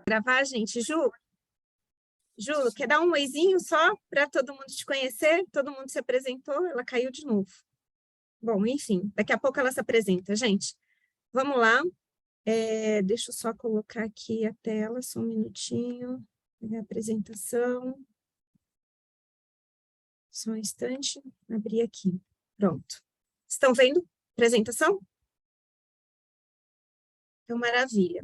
Gravar, gente. Ju, quer dar um oizinho só para todo mundo te conhecer? Todo mundo se apresentou, ela caiu de novo. Bom, enfim, daqui a pouco ela se apresenta. Gente, vamos lá. Deixa eu só colocar aqui a tela, só um minutinho. Pegar a apresentação. Só um instante, abrir aqui. Pronto. Estão vendo a apresentação? Então, maravilha.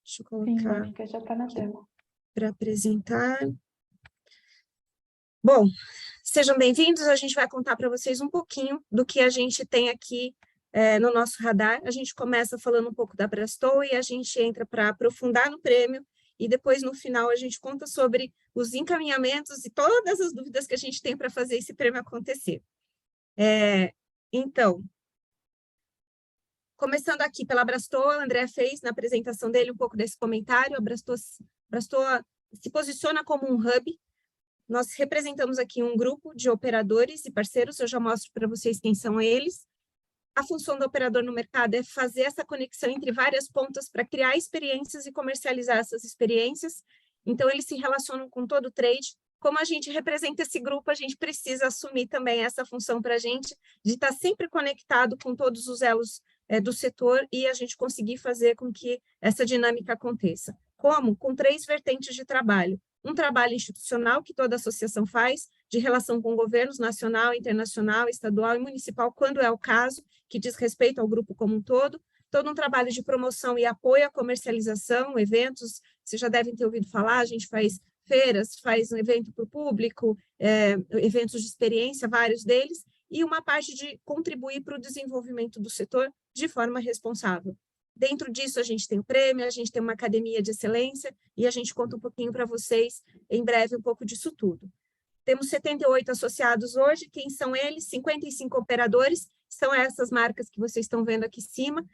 Deixa eu colocar... Sim, Mônica, já está na tela. Para apresentar. Bom, sejam bem-vindos. A gente vai contar para vocês um pouquinho do que a gente tem aqui no nosso radar. A gente começa falando um pouco da Brastoa e a gente entra para aprofundar no prêmio e depois, no final, a gente conta sobre os encaminhamentos e todas as dúvidas que a gente tem para fazer esse prêmio acontecer. Então, começando aqui pela Brastoa, o André fez na apresentação dele um pouco desse comentário. A Brastoa se posiciona como um hub. Nós representamos aqui um grupo de operadores e parceiros, eu já mostro para vocês quem são eles. A função do operador no mercado é fazer essa conexão entre várias pontas para criar experiências e comercializar essas experiências. Então, eles se relacionam com todo o trade. Como a gente representa esse grupo, a gente precisa assumir também essa função para a gente, de estar sempre conectado com todos os elos do setor e a gente conseguir fazer com que essa dinâmica aconteça. Como? Com 3 vertentes de trabalho. Um trabalho institucional, que toda associação faz, de relação com governos nacional, internacional, estadual e municipal, quando é o caso, que diz respeito ao grupo como um todo um trabalho de promoção e apoio à comercialização, eventos, vocês já devem ter ouvido falar, a gente faz feiras, faz um evento para o público, eventos de experiência, vários deles, e uma parte de contribuir para o desenvolvimento do setor de forma responsável. Dentro disso, a gente tem o prêmio, a gente tem uma academia de excelência, e a gente conta um pouquinho para vocês, em breve, um pouco disso tudo. Temos 78 associados hoje, quem são eles? 55 operadores, são essas marcas que vocês estão vendo aqui em cima.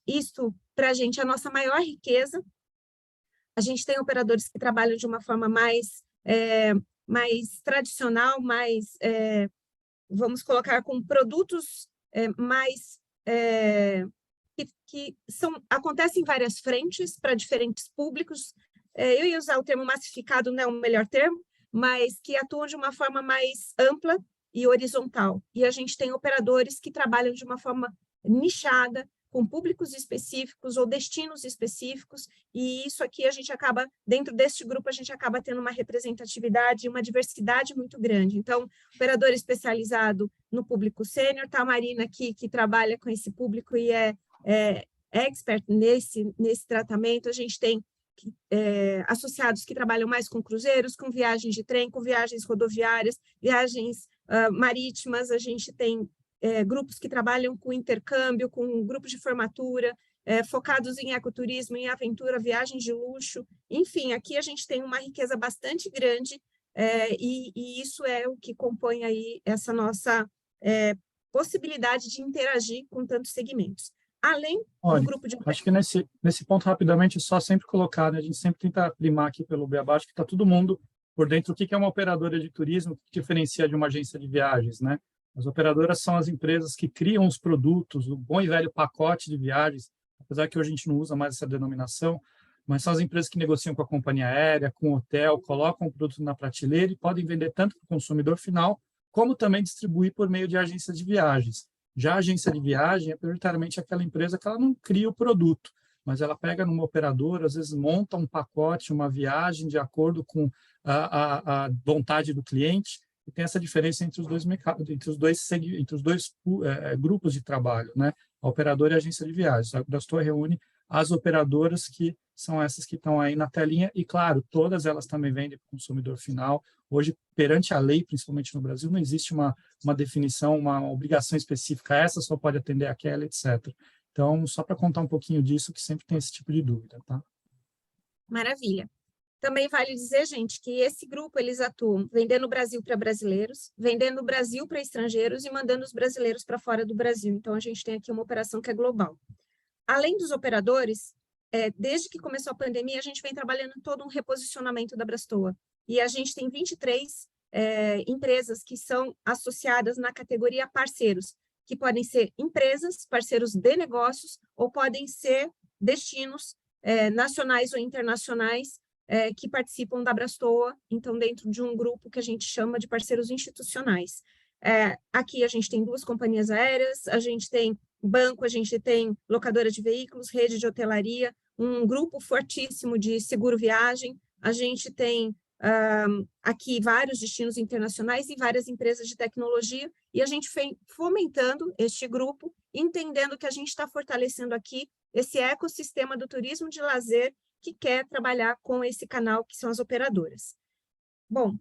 Isto, para a gente, é a nossa maior riqueza. A gente tem operadores que trabalham de uma forma mais tradicional, vamos colocar com produtos mais... que acontecem em várias frentes para diferentes públicos. Eu ia usar o termo massificado, não é o melhor termo, mas que atuam de uma forma mais ampla e horizontal. E a gente tem operadores que trabalham de uma forma nichada, com públicos específicos ou destinos específicos, e isso aqui a gente acaba, dentro deste grupo, a gente acaba tendo uma representatividade, uma diversidade muito grande. Então, operador especializado no público sênior, está a Marina aqui, que trabalha com esse público e é expert nesse tratamento. A gente tem associados que trabalham mais com cruzeiros, com viagens de trem, com viagens rodoviárias, viagens marítimas. A gente tem grupos que trabalham com intercâmbio, com grupos de formatura, focados em ecoturismo, em aventura, viagens de luxo. Enfim, aqui a gente tem uma riqueza bastante grande e isso é o que compõe aí essa nossa possibilidade de interagir com tantos segmentos. Além do grupo de... Acho que nesse ponto, rapidamente, só sempre colocar, né? A gente sempre tenta primar aqui pelo beabá, acho que está todo mundo por dentro. O que é uma operadora de turismo, o que diferencia de uma agência de viagens, né? As operadoras são as empresas que criam os produtos, o bom e velho pacote de viagens, apesar que hoje a gente não usa mais essa denominação, mas são as empresas que negociam com a companhia aérea, com o hotel, colocam o produto na prateleira e podem vender tanto para o consumidor final, como também distribuir por meio de agências de viagens. Já a agência de viagem é prioritariamente aquela empresa que ela não cria o produto, mas ela pega numa operadora, às vezes monta um pacote, uma viagem de acordo com a vontade do cliente, e tem essa diferença entre os dois mercados, entre os dois grupos de trabalho, né? A operadora e a agência de viagens. A Brastoa reúne as operadoras que são essas que estão aí na telinha, e claro, todas elas também vendem para o consumidor final. Hoje, perante a lei, principalmente no Brasil, não existe uma definição, uma obrigação específica, essa só pode atender aquela, etc. Então, só para contar um pouquinho disso, que sempre tem esse tipo de dúvida, tá? Maravilha. Também vale dizer, gente, que esse grupo, eles atuam vendendo o Brasil para brasileiros, vendendo o Brasil para estrangeiros e mandando os brasileiros para fora do Brasil. Então, a gente tem aqui uma operação que é global. Além dos operadores, desde que começou a pandemia, a gente vem trabalhando em todo um reposicionamento da Brastoa. E a gente tem 23 empresas que são associadas na categoria parceiros, que podem ser empresas, parceiros de negócios, ou podem ser destinos nacionais ou internacionais, que participam da Abrastoa, então dentro de um grupo que a gente chama de parceiros institucionais. Aqui a gente tem 2 companhias aéreas, a gente tem banco, a gente tem locadora de veículos, rede de hotelaria, um grupo fortíssimo de seguro viagem, a gente tem aqui vários destinos internacionais e várias empresas de tecnologia, e a gente vem fomentando este grupo, entendendo que a gente está fortalecendo aqui esse ecossistema do turismo de lazer que quer trabalhar com esse canal, que são as operadoras. Bom,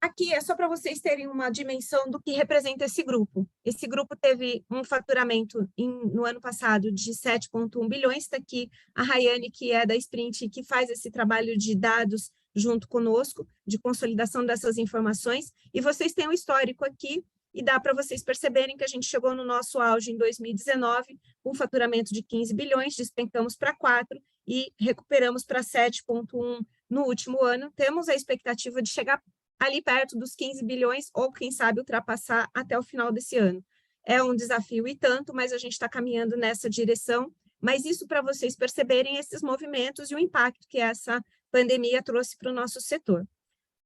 aqui é só para vocês terem uma dimensão do que representa esse grupo. Esse grupo teve um faturamento no ano passado de 7,1 bilhões. Está aqui a Rayane, que é da Sprint, que faz esse trabalho de dados junto conosco, de consolidação dessas informações. E vocês têm um histórico aqui, e dá para vocês perceberem que a gente chegou no nosso auge em 2019, com um faturamento de 15 bilhões, despencamos para 4 e recuperamos para 7,1 no último ano. Temos a expectativa de chegar ali perto dos 15 bilhões, ou quem sabe ultrapassar até o final desse ano. É um desafio e tanto, mas a gente está caminhando nessa direção, mas isso para vocês perceberem esses movimentos e o impacto que essa pandemia trouxe para o nosso setor.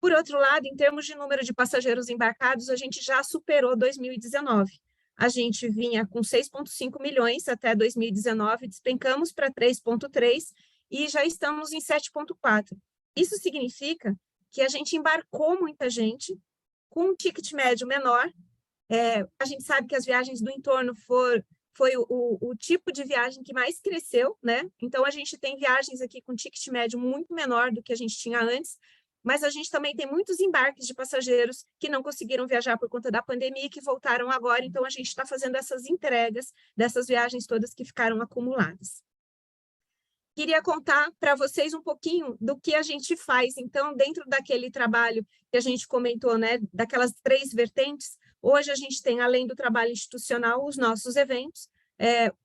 Por outro lado, em termos de número de passageiros embarcados, a gente já superou 2019. A gente vinha com 6,5 milhões até 2019, despencamos para 3,3 e já estamos em 7,4. Isso significa que a gente embarcou muita gente com um ticket médio menor. A gente sabe que as viagens do entorno foi o tipo de viagem que mais cresceu, né? Então, a gente tem viagens aqui com ticket médio muito menor do que a gente tinha antes, mas a gente também tem muitos embarques de passageiros que não conseguiram viajar por conta da pandemia e que voltaram agora, então a gente está fazendo essas entregas dessas viagens todas que ficaram acumuladas. Queria contar para vocês um pouquinho do que a gente faz, então, dentro daquele trabalho que a gente comentou, né, daquelas 3 vertentes. Hoje a gente tem, além do trabalho institucional, os nossos eventos.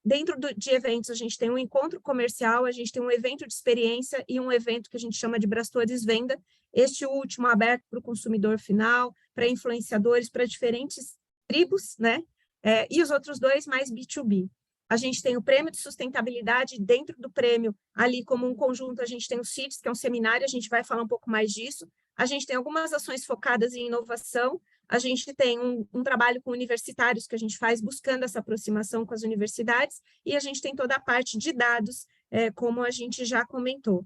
Dentro de eventos, a gente tem um encontro comercial, a gente tem um evento de experiência e um evento que a gente chama de Brastores Venda, este último aberto para o consumidor final, para influenciadores, para diferentes tribos, né? E os outros 2 mais B2B. A gente tem o prêmio de sustentabilidade, dentro do prêmio, ali como um conjunto, a gente tem o CITES, que é um seminário, a gente vai falar um pouco mais disso. A gente tem algumas ações focadas em inovação, a gente tem um trabalho com universitários que a gente faz buscando essa aproximação com as universidades, e a gente tem toda a parte de dados, como a gente já comentou.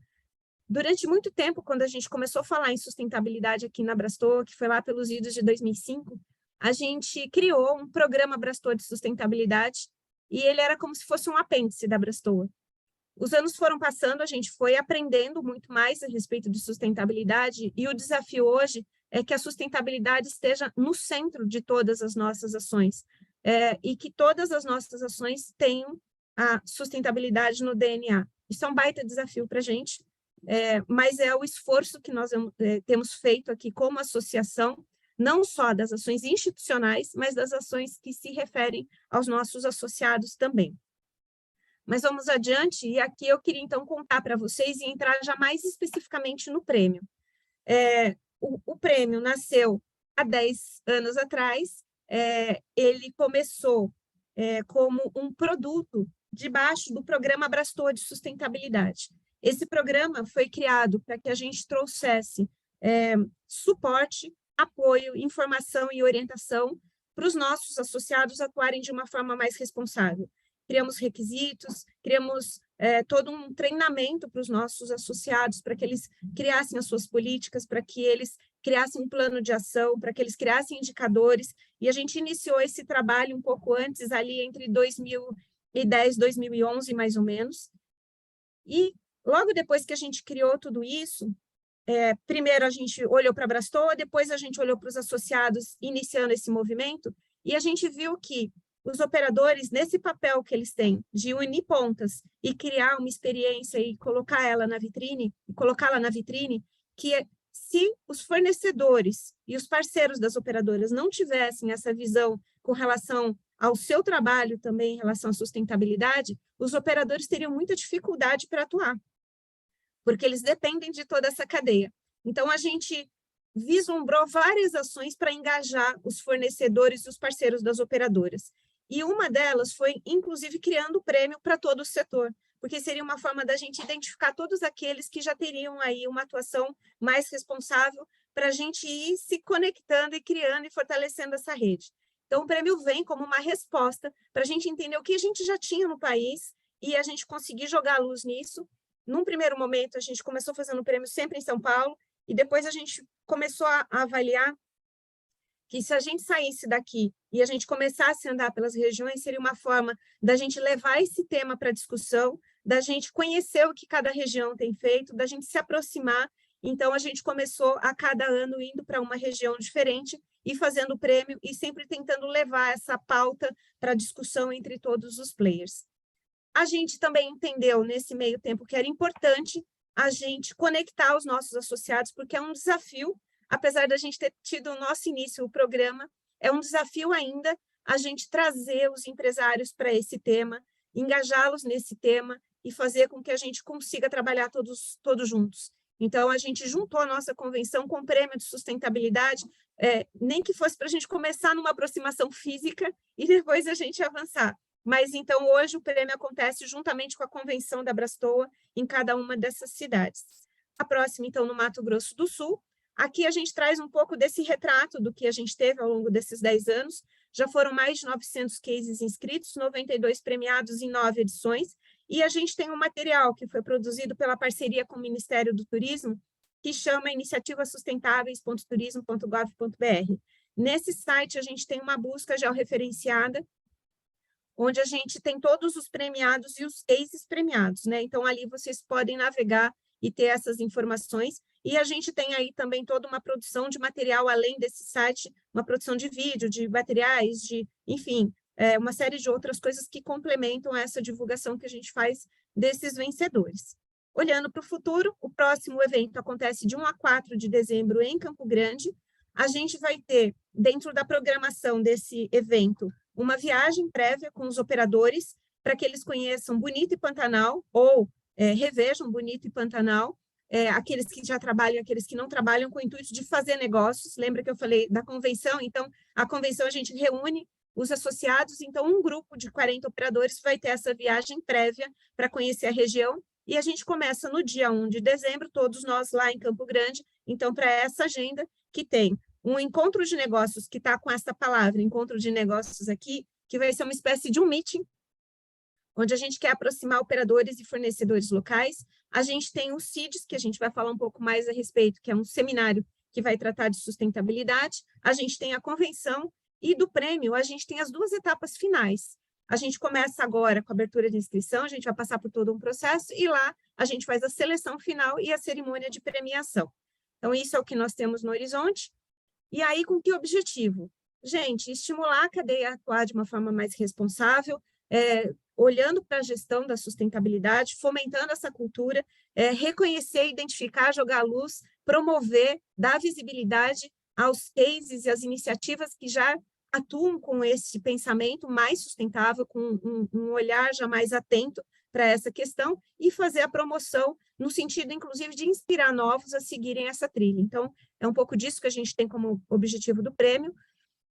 Durante muito tempo, quando a gente começou a falar em sustentabilidade aqui na Abrastoa, que foi lá pelos idos de 2005, a gente criou um programa Abrastoa de sustentabilidade, e ele era como se fosse um apêndice da Abrastoa. Os anos foram passando, a gente foi aprendendo muito mais a respeito de sustentabilidade, e o desafio hoje é que a sustentabilidade esteja no centro de todas as nossas ações, e que todas as nossas ações tenham a sustentabilidade no DNA. Isso é um baita desafio para a gente, mas é o esforço que nós temos feito aqui como associação, não só das ações institucionais, mas das ações que se referem aos nossos associados também. Mas vamos adiante, e aqui eu queria então contar para vocês e entrar já mais especificamente no prêmio. O prêmio nasceu há 10 anos atrás, ele começou como um produto debaixo do programa Abrastoa de Sustentabilidade. Esse programa foi criado para que a gente trouxesse suporte, apoio, informação e orientação para os nossos associados atuarem de uma forma mais responsável. Criamos requisitos, criamos todo um treinamento para os nossos associados, para que eles criassem as suas políticas, para que eles criassem um plano de ação, para que eles criassem indicadores, e a gente iniciou esse trabalho um pouco antes, ali entre 2010 e 2011, mais ou menos. E logo depois que a gente criou tudo isso, primeiro a gente olhou para a Abrastoa, depois a gente olhou para os associados iniciando esse movimento, e a gente viu que os operadores, nesse papel que eles têm de unir pontas e criar uma experiência e colocá-la na vitrine, que se os fornecedores e os parceiros das operadoras não tivessem essa visão com relação ao seu trabalho também em relação à sustentabilidade, os operadores teriam muita dificuldade para atuar, porque eles dependem de toda essa cadeia. Então, a gente vislumbrou várias ações para engajar os fornecedores e os parceiros das operadoras. E uma delas foi, inclusive, criando o prêmio para todo o setor, porque seria uma forma da gente identificar todos aqueles que já teriam aí uma atuação mais responsável para a gente ir se conectando e criando e fortalecendo essa rede. Então, o prêmio vem como uma resposta para a gente entender o que a gente já tinha no país e a gente conseguir jogar a luz nisso. Num primeiro momento, a gente começou fazendo o prêmio sempre em São Paulo, e depois a gente começou a avaliar que se a gente saísse daqui e a gente começasse a andar pelas regiões, seria uma forma da gente levar esse tema para discussão, da gente conhecer o que cada região tem feito, da gente se aproximar. Então, a gente começou a cada ano indo para uma região diferente e fazendo o prêmio e sempre tentando levar essa pauta para discussão entre todos os players. A gente também entendeu, nesse meio tempo, que era importante a gente conectar os nossos associados, porque é um desafio, apesar da gente ter tido o nosso início, o programa, é um desafio ainda a gente trazer os empresários para esse tema, engajá-los nesse tema e fazer com que a gente consiga trabalhar todos juntos. Então, a gente juntou a nossa convenção com o prêmio de sustentabilidade, nem que fosse para a gente começar numa aproximação física e depois a gente avançar. Mas, então, hoje o prêmio acontece juntamente com a convenção da Abrastoa em cada uma dessas cidades. A próxima, então, no Mato Grosso do Sul. Aqui a gente traz um pouco desse retrato do que a gente teve ao longo desses 10 anos. Já foram mais de 900 cases inscritos, 92 premiados em 9 edições, e a gente tem um material que foi produzido pela parceria com o Ministério do Turismo, que chama iniciativassustentáveis.turismo.gov.br. Nesse site, a gente tem uma busca georreferenciada, onde a gente tem todos os premiados e os cases premiados, né? Então, ali vocês podem navegar e ter essas informações. E a gente tem aí também toda uma produção de material, além desse site, uma produção de vídeo, de materiais, enfim, uma série de outras coisas que complementam essa divulgação que a gente faz desses vencedores. Olhando para o futuro, o próximo evento acontece de 1 a 4 de dezembro em Campo Grande. A gente vai ter, dentro da programação desse evento, uma viagem prévia com os operadores, para que eles conheçam Bonito e Pantanal, ou revejam Bonito e Pantanal, aqueles que já trabalham, aqueles que não trabalham, com o intuito de fazer negócios. Lembra que eu falei da convenção? Então, a convenção a gente reúne os associados, então um grupo de 40 operadores vai ter essa viagem prévia para conhecer a região, e a gente começa no dia 1 de dezembro, todos nós lá em Campo Grande, então, para essa agenda que tem um encontro de negócios, que está com essa palavra, encontro de negócios aqui, que vai ser uma espécie de um meeting, onde a gente quer aproximar operadores e fornecedores locais. A gente tem o CIDES, que a gente vai falar um pouco mais a respeito, que é um seminário que vai tratar de sustentabilidade. A gente tem a convenção, e do prêmio a gente tem as 2 etapas finais. A gente começa agora com a abertura de inscrição, a gente vai passar por todo um processo, e lá a gente faz a seleção final e a cerimônia de premiação. Então, isso é o que nós temos no horizonte. E aí, com que objetivo? Gente, estimular a cadeia a atuar de uma forma mais responsável, olhando para a gestão da sustentabilidade, fomentando essa cultura, reconhecer, identificar, jogar à luz, promover, dar visibilidade aos cases e às iniciativas que já atuam com esse pensamento mais sustentável, com um olhar já mais atento para essa questão, e fazer a promoção no sentido, inclusive, de inspirar novos a seguirem essa trilha. Então, é um pouco disso que a gente tem como objetivo do prêmio.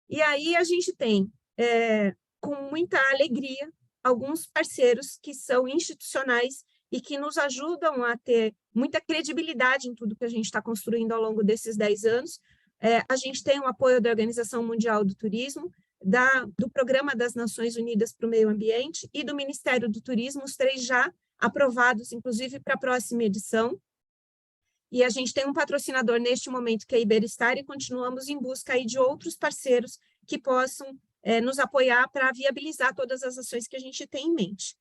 E aí a gente tem, com muita alegria, alguns parceiros que são institucionais e que nos ajudam a ter muita credibilidade em tudo que a gente está construindo ao longo desses 10 anos. A gente tem o apoio da Organização Mundial do Turismo, do Programa das Nações Unidas para o Meio Ambiente e do Ministério do Turismo, os 3 já aprovados, inclusive, para a próxima edição. E a gente tem um patrocinador neste momento, que é a Iberestar, e continuamos em busca aí de outros parceiros que possam nos apoiar para viabilizar todas as ações que a gente tem em mente.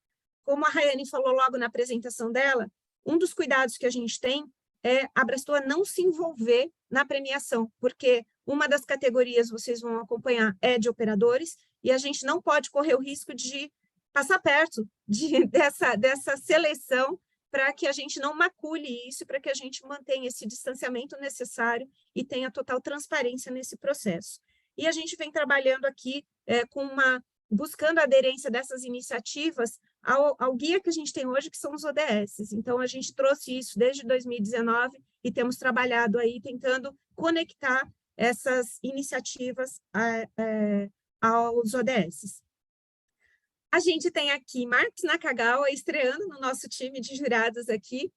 Como a Rayane falou logo na apresentação dela, um dos cuidados que a gente tem é a Abrastoa não se envolver na premiação, porque uma das categorias, vocês vão acompanhar, é de operadores, e a gente não pode correr o risco de passar perto dessa seleção, para que a gente não macule isso, para que a gente mantenha esse distanciamento necessário e tenha total transparência nesse processo. E a gente vem trabalhando aqui buscando a aderência dessas iniciativas ao guia que a gente tem hoje, que são os ODS. Então, a gente trouxe isso desde 2019 e temos trabalhado aí tentando conectar essas iniciativas aos ODS. A gente tem aqui Marcos Nakagawa estreando no nosso time de jurados aqui,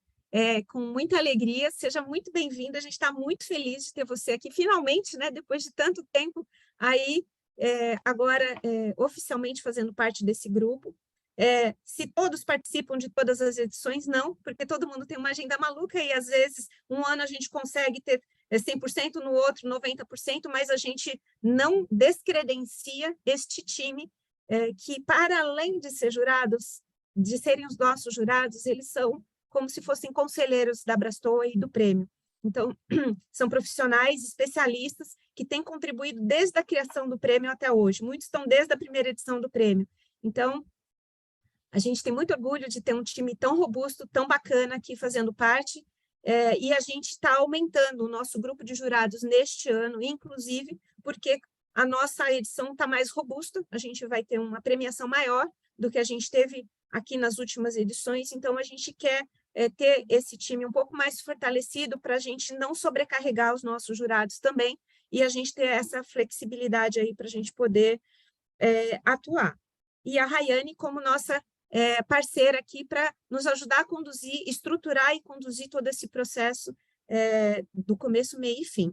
com muita alegria. Seja muito bem-vindo, a gente está muito feliz de ter você aqui, finalmente, né, depois de tanto tempo, aí, agora oficialmente fazendo parte desse grupo. Se todos participam de todas as edições, não, porque todo mundo tem uma agenda maluca e, às vezes, um ano a gente consegue ter 100%, no outro 90%, mas a gente não descredencia este time, que, para além de ser jurados, de serem os nossos jurados, eles são como se fossem conselheiros da Abrastoa e do prêmio. Então, são profissionais, especialistas, que têm contribuído desde a criação do prêmio até hoje. Muitos estão desde a primeira edição do prêmio. Então, a gente tem muito orgulho de ter um time tão robusto, tão bacana aqui fazendo parte, e a gente está aumentando o nosso grupo de jurados neste ano, inclusive porque a nossa edição está mais robusta, a gente vai ter uma premiação maior do que a gente teve aqui nas últimas edições, então a gente quer ter esse time um pouco mais fortalecido para a gente não sobrecarregar os nossos jurados também, e a gente ter essa flexibilidade aí para a gente poder atuar. E a Rayane como nossa parceira aqui para nos ajudar a conduzir, estruturar e conduzir todo esse processo do começo, meio e fim.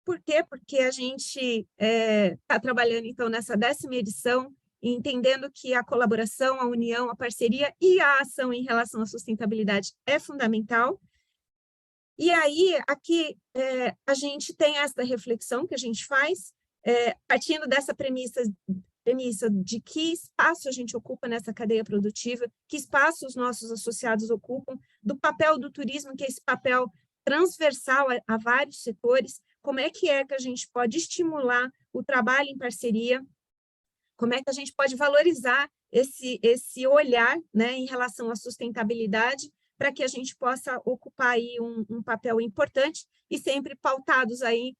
Por quê? Porque a gente está trabalhando, então, nessa 10ª edição, entendendo que a colaboração, a união, a parceria e a ação em relação à sustentabilidade é fundamental. E aí, aqui, a gente tem essa reflexão que a gente faz, partindo dessa premissa de que espaço a gente ocupa nessa cadeia produtiva, que espaço os nossos associados ocupam, do papel do turismo, que é esse papel transversal a vários setores, como é que a gente pode estimular o trabalho em parceria, como é que a gente pode valorizar esse olhar, né, em relação à sustentabilidade, para que a gente possa ocupar aí um papel importante e sempre pautados aí,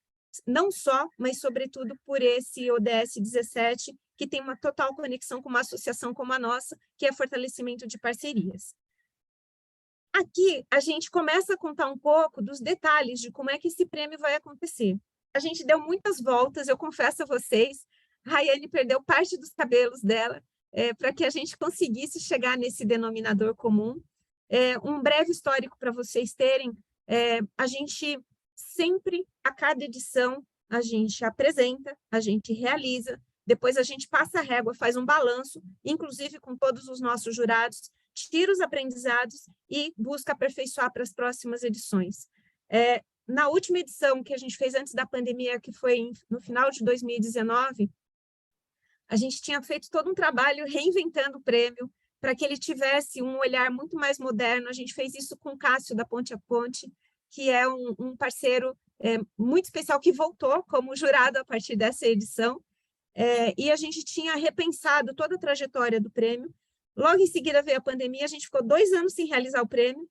não só, mas sobretudo por esse ODS 17, que tem uma total conexão com uma associação como a nossa, que é fortalecimento de parcerias. Aqui, a gente começa a contar um pouco dos detalhes de como é que esse prêmio vai acontecer. A gente deu muitas voltas, eu confesso a vocês, a Rayane perdeu parte dos cabelos dela para que a gente conseguisse chegar nesse denominador comum. Um breve histórico para vocês terem, a gente sempre, a cada edição, a gente apresenta, a gente realiza, depois a gente passa a régua, faz um balanço, inclusive com todos os nossos jurados, tira os aprendizados e busca aperfeiçoar para as próximas edições. Na última edição que a gente fez antes da pandemia, que foi no final de 2019, a gente tinha feito todo um trabalho reinventando o prêmio para que ele tivesse um olhar muito mais moderno. A gente fez isso com o Cássio, da Ponte a Ponte, que é um parceiro muito especial, que voltou como jurado a partir dessa edição, e a gente tinha repensado toda a trajetória do prêmio. Logo em seguida veio a pandemia, a gente ficou 2 anos sem realizar o prêmio,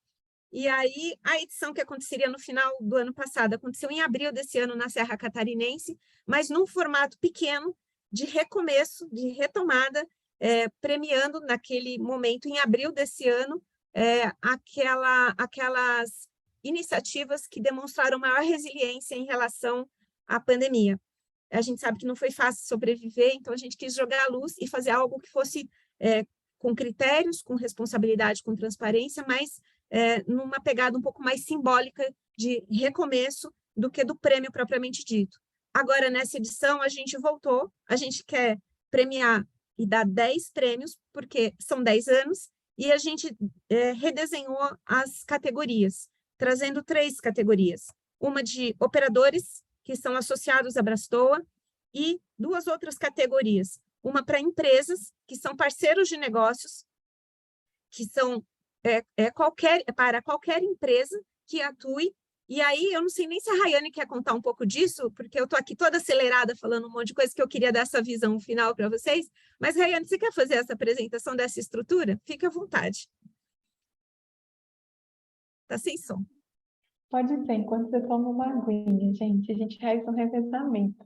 e aí a edição que aconteceria no final do ano passado aconteceu em abril desse ano na Serra Catarinense, mas num formato pequeno, de recomeço, de retomada, premiando naquele momento, em abril desse ano, aquelas iniciativas que demonstraram maior resiliência em relação à pandemia. A gente sabe que não foi fácil sobreviver, então a gente quis jogar a luz e fazer algo que fosse com critérios, com responsabilidade, com transparência, mas numa pegada um pouco mais simbólica de recomeço do que do prêmio propriamente dito. Agora, nessa edição, a gente voltou, a gente quer premiar e dar 10 prêmios, porque são 10 anos, e a gente redesenhou as categorias, trazendo 3 categorias. Uma de operadores, que são associados à Abrastoa, e 2 outras categorias. Uma para empresas, que são parceiros de negócios, que são para qualquer empresa que atue. E aí, eu não sei nem se a Rayane quer contar um pouco disso, porque eu estou aqui toda acelerada falando um monte de coisa que eu queria dar essa visão final para vocês. Mas, Rayane, você quer fazer essa apresentação dessa estrutura? Fique à vontade. Está sem som. Pode ser, enquanto você toma uma aguinha, gente. A gente faz um revezamento.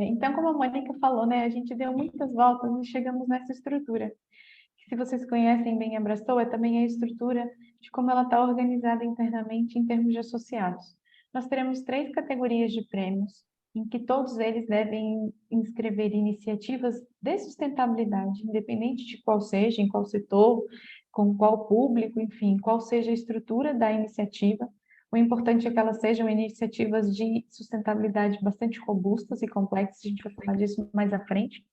Então, como a Mônica falou, né, a gente deu muitas voltas e chegamos nessa estrutura. Se vocês conhecem bem a Abrastoa, também é a estrutura de como ela está organizada internamente em termos de associados. Nós teremos 3 categorias de prêmios, em que todos eles devem inscrever iniciativas de sustentabilidade, independente de qual seja, em qual setor, com qual público, enfim, qual seja a estrutura da iniciativa. O importante é que elas sejam iniciativas de sustentabilidade bastante robustas e complexas, a gente vai falar disso mais à frente,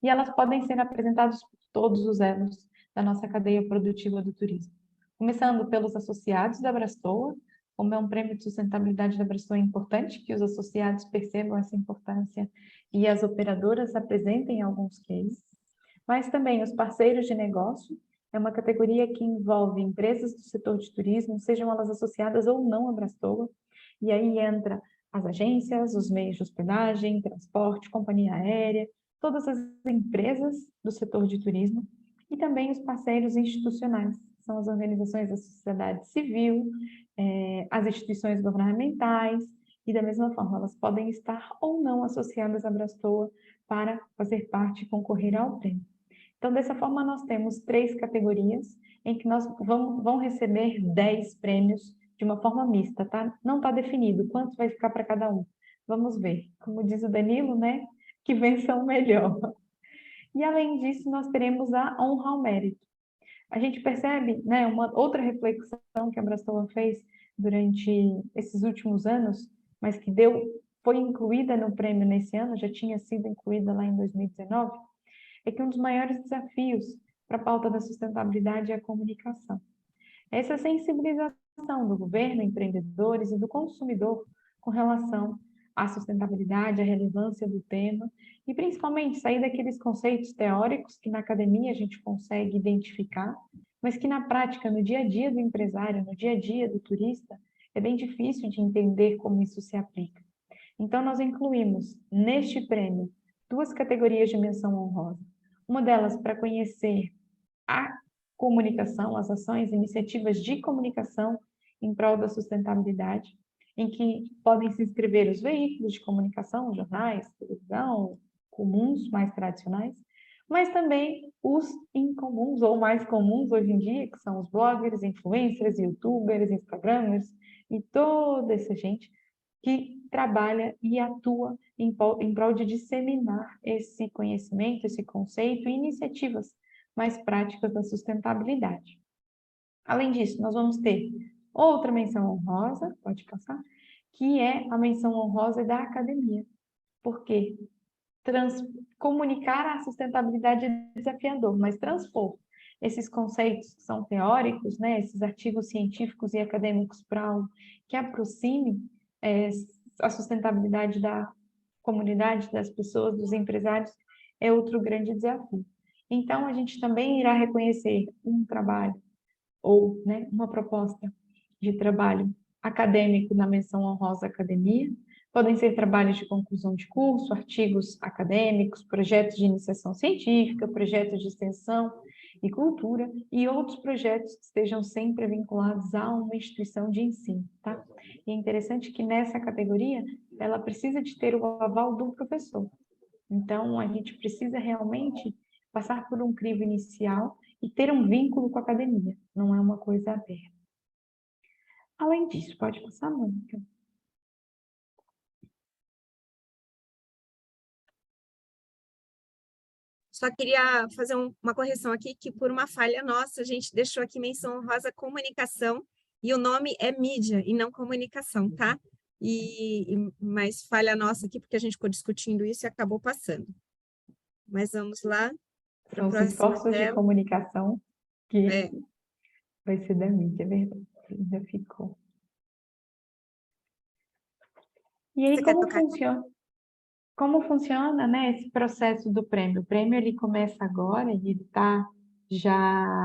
e elas podem ser apresentadas por todos os elos da nossa cadeia produtiva do turismo. Começando pelos associados da Abrastoa, como é um prêmio de sustentabilidade da Abrastoa, é importante que os associados percebam essa importância e as operadoras apresentem alguns cases, mas também os parceiros de negócio, é uma categoria que envolve empresas do setor de turismo, sejam elas associadas ou não à Abrastoa, e aí entra as agências, os meios de hospedagem, transporte, companhia aérea, todas as empresas do setor de turismo, e também os parceiros institucionais, são as organizações da sociedade civil, as instituições governamentais, e da mesma forma, elas podem estar ou não associadas à Abrastoa para fazer parte e concorrer ao prêmio. Então, dessa forma, nós temos 3 categorias em que nós vão receber 10 prêmios de uma forma mista, tá? Não está definido quanto vai ficar para cada um. Vamos ver. Como diz o Danilo, né? Que vença o melhor. E, além disso, nós teremos a honra ao mérito. A gente percebe, né, uma outra reflexão que a Abrastoa fez durante esses últimos anos, mas que foi incluída no prêmio nesse ano, já tinha sido incluída lá em 2019, é que um dos maiores desafios para a pauta da sustentabilidade é a comunicação. Essa sensibilização do governo, empreendedores e do consumidor com relação à sustentabilidade, à relevância do tema, e principalmente sair daqueles conceitos teóricos que na academia a gente consegue identificar, mas que na prática, no dia a dia do empresário, no dia a dia do turista, é bem difícil de entender como isso se aplica. Então, nós incluímos neste prêmio 2 categorias de menção honrosa. Uma delas para conhecer a comunicação, as ações, iniciativas de comunicação em prol da sustentabilidade, em que podem se inscrever os veículos de comunicação, jornais, televisão, comuns, mais tradicionais, mas também os incomuns, ou mais comuns hoje em dia, que são os bloggers, influencers, youtubers, instagramers, e toda essa gente que trabalha e atua em prol de disseminar esse conhecimento, esse conceito e iniciativas mais práticas da sustentabilidade. Além disso, nós vamos ter outra menção honrosa, pode passar, que é a menção honrosa da academia, porque comunicar a sustentabilidade é desafiador, mas transpor esses conceitos que são teóricos, né, esses artigos científicos e acadêmicos para algo que aproxime a sustentabilidade da comunidade, das pessoas, dos empresários, é outro grande desafio. Então, a gente também irá reconhecer um trabalho, ou né, uma proposta de trabalho acadêmico na menção honrosa academia, podem ser trabalhos de conclusão de curso, artigos acadêmicos, projetos de iniciação científica, projetos de extensão e cultura, e outros projetos que estejam sempre vinculados a uma instituição de ensino, tá? E é interessante que nessa categoria, ela precisa de ter o aval do professor. Então, a gente precisa realmente passar por um crivo inicial e ter um vínculo com a academia, não é uma coisa aberta. Além disso, pode passar, Mônica. Só queria fazer uma correção aqui, que por uma falha nossa, a gente deixou aqui menção honrosa comunicação, e o nome é mídia e não comunicação, tá? Mas falha nossa aqui, porque a gente ficou discutindo isso e acabou passando. Mas vamos lá. São os esforços de comunicação que vai ser da mídia, é verdade. Ainda ficou. E aí, como funciona, né, esse processo do prêmio? O prêmio ele começa agora e ele está já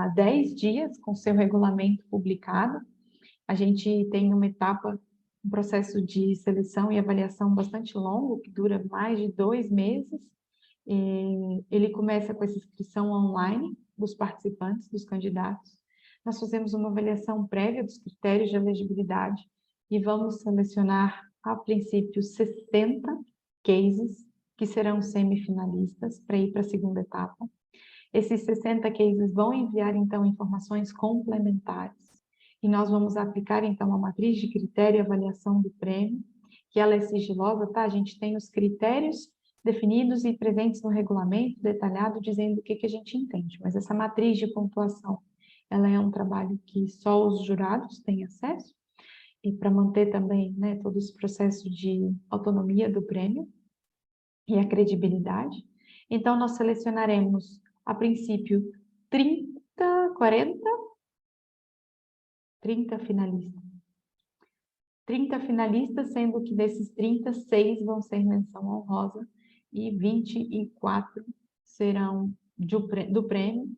há 10 dias com seu regulamento publicado. A gente tem uma etapa, um processo de seleção e avaliação bastante longo, que dura mais de 2 meses. Ele começa com essa inscrição online dos participantes, dos candidatos. Nós fazemos uma avaliação prévia dos critérios de elegibilidade e vamos selecionar, a princípio, 60 cases que serão semifinalistas para ir para a segunda etapa. Esses 60 cases vão enviar, então, informações complementares e nós vamos aplicar, então, a matriz de critério e avaliação do prêmio que ela é sigilosa, tá? A gente tem os critérios definidos e presentes no regulamento, detalhado, dizendo o que a gente entende. Mas essa matriz de pontuação, ela é um trabalho que só os jurados têm acesso, e para manter também, né, todo esse processo de autonomia do prêmio e a credibilidade. Então, nós selecionaremos, a princípio, 30 finalistas. 30 finalistas, sendo que desses 30, 6 vão ser menção honrosa e 24 serão do prêmio,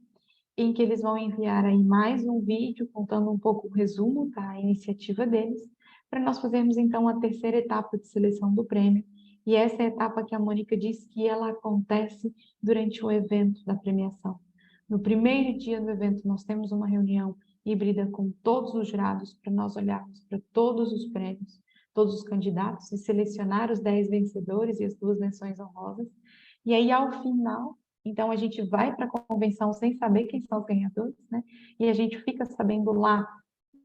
em que eles vão enviar aí mais um vídeo contando um pouco o resumo da iniciativa deles, para nós fazermos então a terceira etapa de seleção do prêmio. E essa é a etapa que a Mônica disse que ela acontece durante o evento da premiação. No primeiro dia do evento, nós temos uma reunião híbrida com todos os jurados, para nós olharmos para todos os prêmios, todos os candidatos, e selecionar os 10 vencedores e as 2 menções honrosas. E aí, ao final, então a gente vai para a convenção sem saber quem são os ganhadores, né? E a gente fica sabendo lá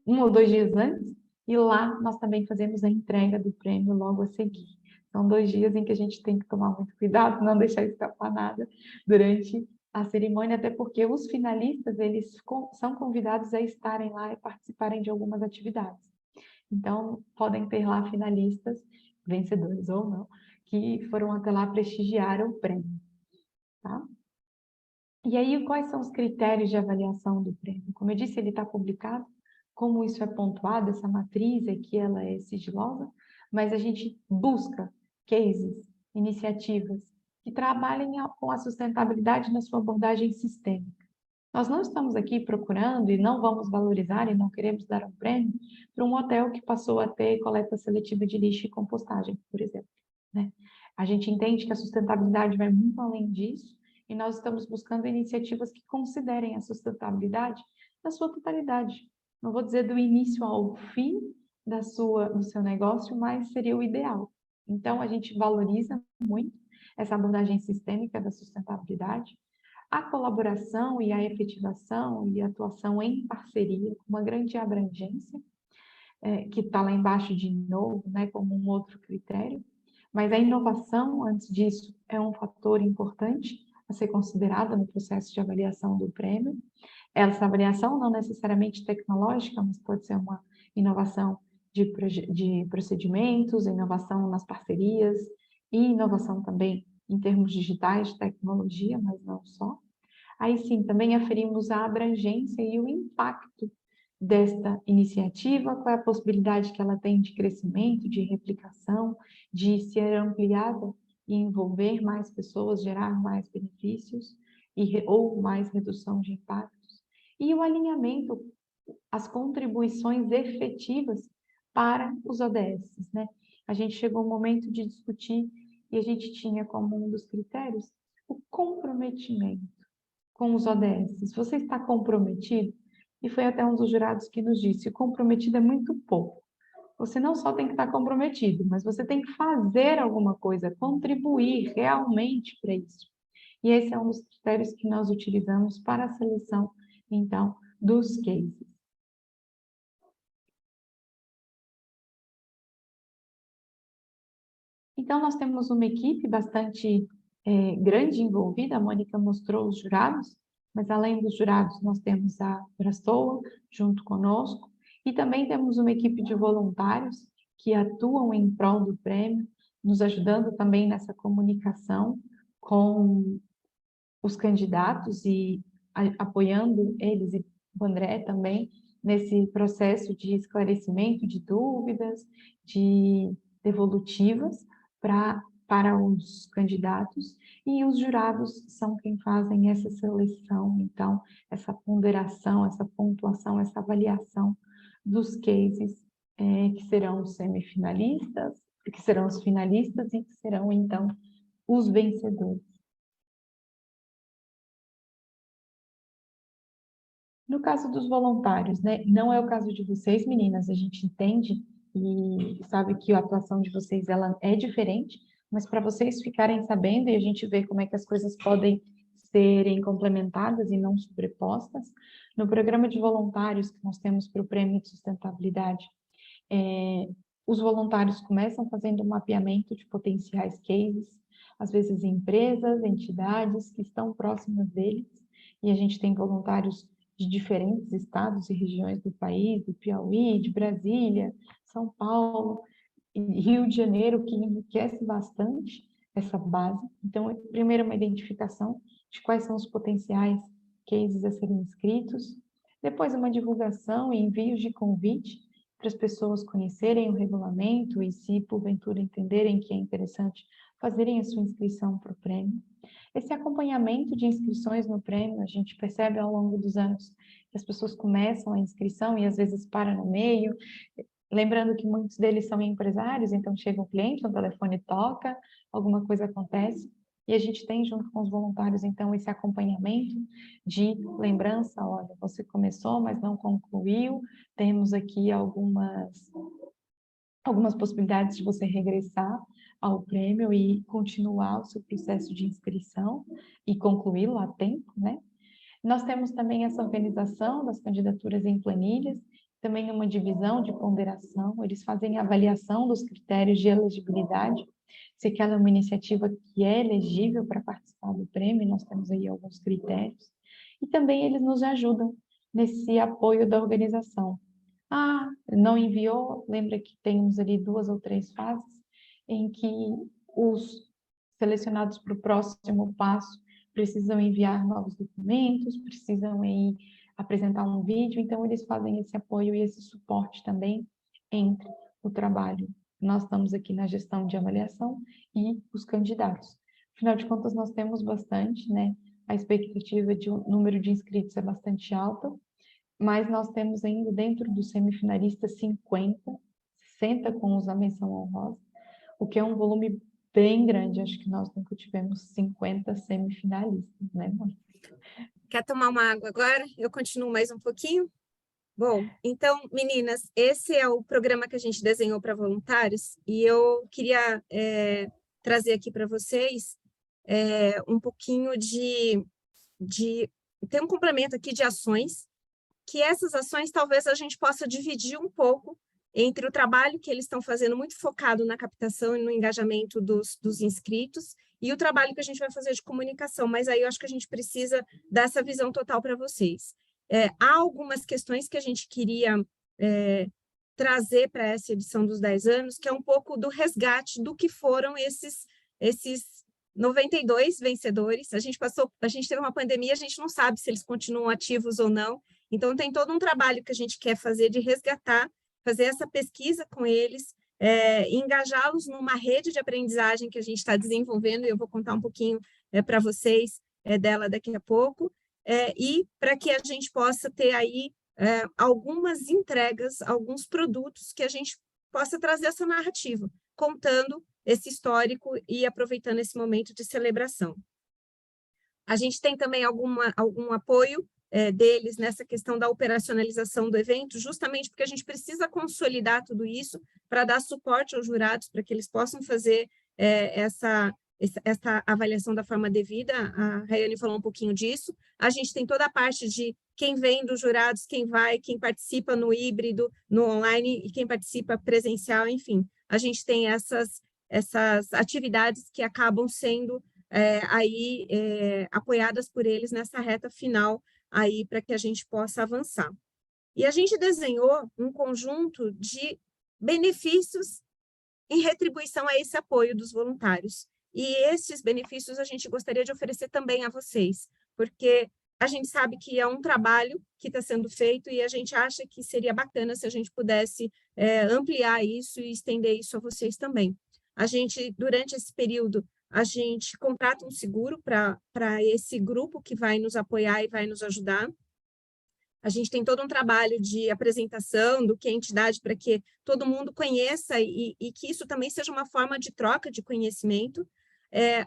1 ou 2 dias antes, e lá nós também fazemos a entrega do prêmio logo a seguir. São 2 dias em que a gente tem que tomar muito cuidado, não deixar escapar nada durante a cerimônia, até porque os finalistas, eles são convidados a estarem lá e participarem de algumas atividades. Então, podem ter lá finalistas, vencedores ou não, que foram até lá prestigiar o prêmio, tá? E aí, quais são os critérios de avaliação do prêmio? Como eu disse, ele está publicado, como isso é pontuado, essa matriz aqui, ela é sigilosa, mas a gente busca cases, iniciativas, que trabalhem com a sustentabilidade na sua abordagem sistêmica. Nós não estamos aqui procurando e não vamos valorizar e não queremos dar um prêmio para um hotel que passou a ter coleta seletiva de lixo e compostagem, por exemplo, né? A gente entende que a sustentabilidade vai muito além disso e nós estamos buscando iniciativas que considerem a sustentabilidade na sua totalidade. Não vou dizer do início ao fim do seu negócio, mas seria o ideal. Então, a gente valoriza muito essa abordagem sistêmica da sustentabilidade, a colaboração e a efetivação e a atuação em parceria, com uma grande abrangência, que está lá embaixo de novo, né, como um outro critério, mas a inovação, antes disso, é um fator importante a ser considerado no processo de avaliação do prêmio. Essa avaliação não necessariamente tecnológica, mas pode ser uma inovação de procedimentos, inovação nas parcerias e inovação também em termos digitais, de tecnologia, mas não só. Aí sim, também aferimos a abrangência e o impacto desta iniciativa, qual é a possibilidade que ela tem de crescimento, de replicação, de ser ampliada e envolver mais pessoas, gerar mais benefícios ou mais redução de impactos. E o alinhamento, as contribuições efetivas para os ODS, né? A gente chegou ao momento de discutir e a gente tinha como um dos critérios o comprometimento com os ODS. Se você está comprometido, e foi até um dos jurados que nos disse, comprometido é muito pouco. Você não só tem que estar comprometido, mas você tem que fazer alguma coisa, contribuir realmente para isso. E esse é um dos critérios que nós utilizamos para a seleção, então, dos cases. Então, nós temos uma equipe bastante grande envolvida, a Mônica mostrou os jurados, mas além dos jurados, nós temos a Brastoa junto conosco, e também temos uma equipe de voluntários que atuam em prol do prêmio, nos ajudando também nessa comunicação com os candidatos e apoiando eles, e o André também, nesse processo de esclarecimento de dúvidas, de devolutivas para os candidatos, e os jurados são quem fazem essa seleção, então, essa ponderação, essa pontuação, essa avaliação dos cases que serão os semifinalistas, que serão os finalistas e que serão, então, os vencedores. No caso dos voluntários, né? Não é o caso de vocês, meninas, a gente entende e sabe que a atuação de vocês ela é diferente, mas para vocês ficarem sabendo e a gente ver como é que as coisas podem serem complementadas e não sobrepostas, no programa de voluntários que nós temos para o Prêmio de Sustentabilidade, Os voluntários começam fazendo um mapeamento de potenciais cases, às vezes empresas, entidades que estão próximas deles, e a gente tem voluntários de diferentes estados e regiões do país, do Piauí, de Brasília, São Paulo, e Rio de Janeiro, que enriquece bastante essa base. Então, primeiro uma identificação de quais são os potenciais cases a serem inscritos, depois uma divulgação e envios de convite para as pessoas conhecerem o regulamento e, se porventura entenderem que é interessante, fazerem a sua inscrição para o prêmio. Esse acompanhamento de inscrições no prêmio, a gente percebe ao longo dos anos que as pessoas começam a inscrição e às vezes param no meio, lembrando que muitos deles são empresários, então chega um cliente, o telefone toca, alguma coisa acontece, e a gente tem junto com os voluntários, então, esse acompanhamento de lembrança, olha, você começou, mas não concluiu, temos aqui algumas possibilidades de você regressar ao prêmio e continuar o seu processo de inscrição e concluí-lo a tempo, né? Nós temos também essa organização das candidaturas em planilhas, também uma divisão de ponderação, eles fazem a avaliação dos critérios de elegibilidade, se aquela é uma iniciativa que é elegível para participar do prêmio, nós temos aí alguns critérios, e também eles nos ajudam nesse apoio da organização. Ah, não enviou? Lembra que temos ali 2 ou 3 fases em que os selecionados para o próximo passo precisam enviar novos documentos, precisam aí apresentar um vídeo, então eles fazem esse apoio e esse suporte também entre o trabalho. Nós estamos aqui na gestão de avaliação e os candidatos. Afinal de contas, nós temos bastante, né? A expectativa de um número de inscritos é bastante alta, mas nós temos ainda dentro dos semifinalistas 60 com a menção honrosa, o que é um volume bem grande. Acho que nós nunca tivemos 50 semifinalistas, né, Mônica? Quer tomar uma água agora? Eu continuo mais um pouquinho? Bom, então, meninas, esse é o programa que a gente desenhou para voluntários e eu queria trazer aqui para vocês um pouquinho de ter um complemento aqui de ações, que essas ações talvez a gente possa dividir um pouco entre o trabalho que eles estão fazendo muito focado na captação e no engajamento dos inscritos e o trabalho que a gente vai fazer de comunicação, mas aí eu acho que a gente precisa dar essa visão total para vocês. Há algumas questões que a gente queria trazer para essa edição dos 10 anos, que é um pouco do resgate do que foram esses 92 vencedores. A gente teve uma pandemia, a gente não sabe se eles continuam ativos ou não, então tem todo um trabalho que a gente quer fazer de resgatar, fazer essa pesquisa com eles, engajá-los numa rede de aprendizagem que a gente está desenvolvendo, e eu vou contar um pouquinho para vocês dela daqui a pouco, e para que a gente possa ter aí algumas entregas, alguns produtos que a gente possa trazer essa narrativa, contando esse histórico e aproveitando esse momento de celebração. A gente tem também algum apoio deles nessa questão da operacionalização do evento, justamente porque a gente precisa consolidar tudo isso para dar suporte aos jurados, para que eles possam fazer essa avaliação da forma devida. A Rayane falou um pouquinho disso. A gente tem toda a parte de quem vem dos jurados, quem vai, quem participa no híbrido, no online e quem participa presencial, enfim. A gente tem essas atividades que acabam sendo apoiadas por eles nessa reta final aí para que a gente possa avançar. E a gente desenhou um conjunto de benefícios em retribuição a esse apoio dos voluntários. E esses benefícios a gente gostaria de oferecer também a vocês, porque a gente sabe que é um trabalho que está sendo feito e a gente acha que seria bacana se a gente pudesse ampliar isso e estender isso a vocês também. A gente, durante esse período, a gente contrata um seguro para esse grupo que vai nos apoiar e vai nos ajudar. A gente tem todo um trabalho de apresentação do que é a entidade para que todo mundo conheça e que isso também seja uma forma de troca de conhecimento.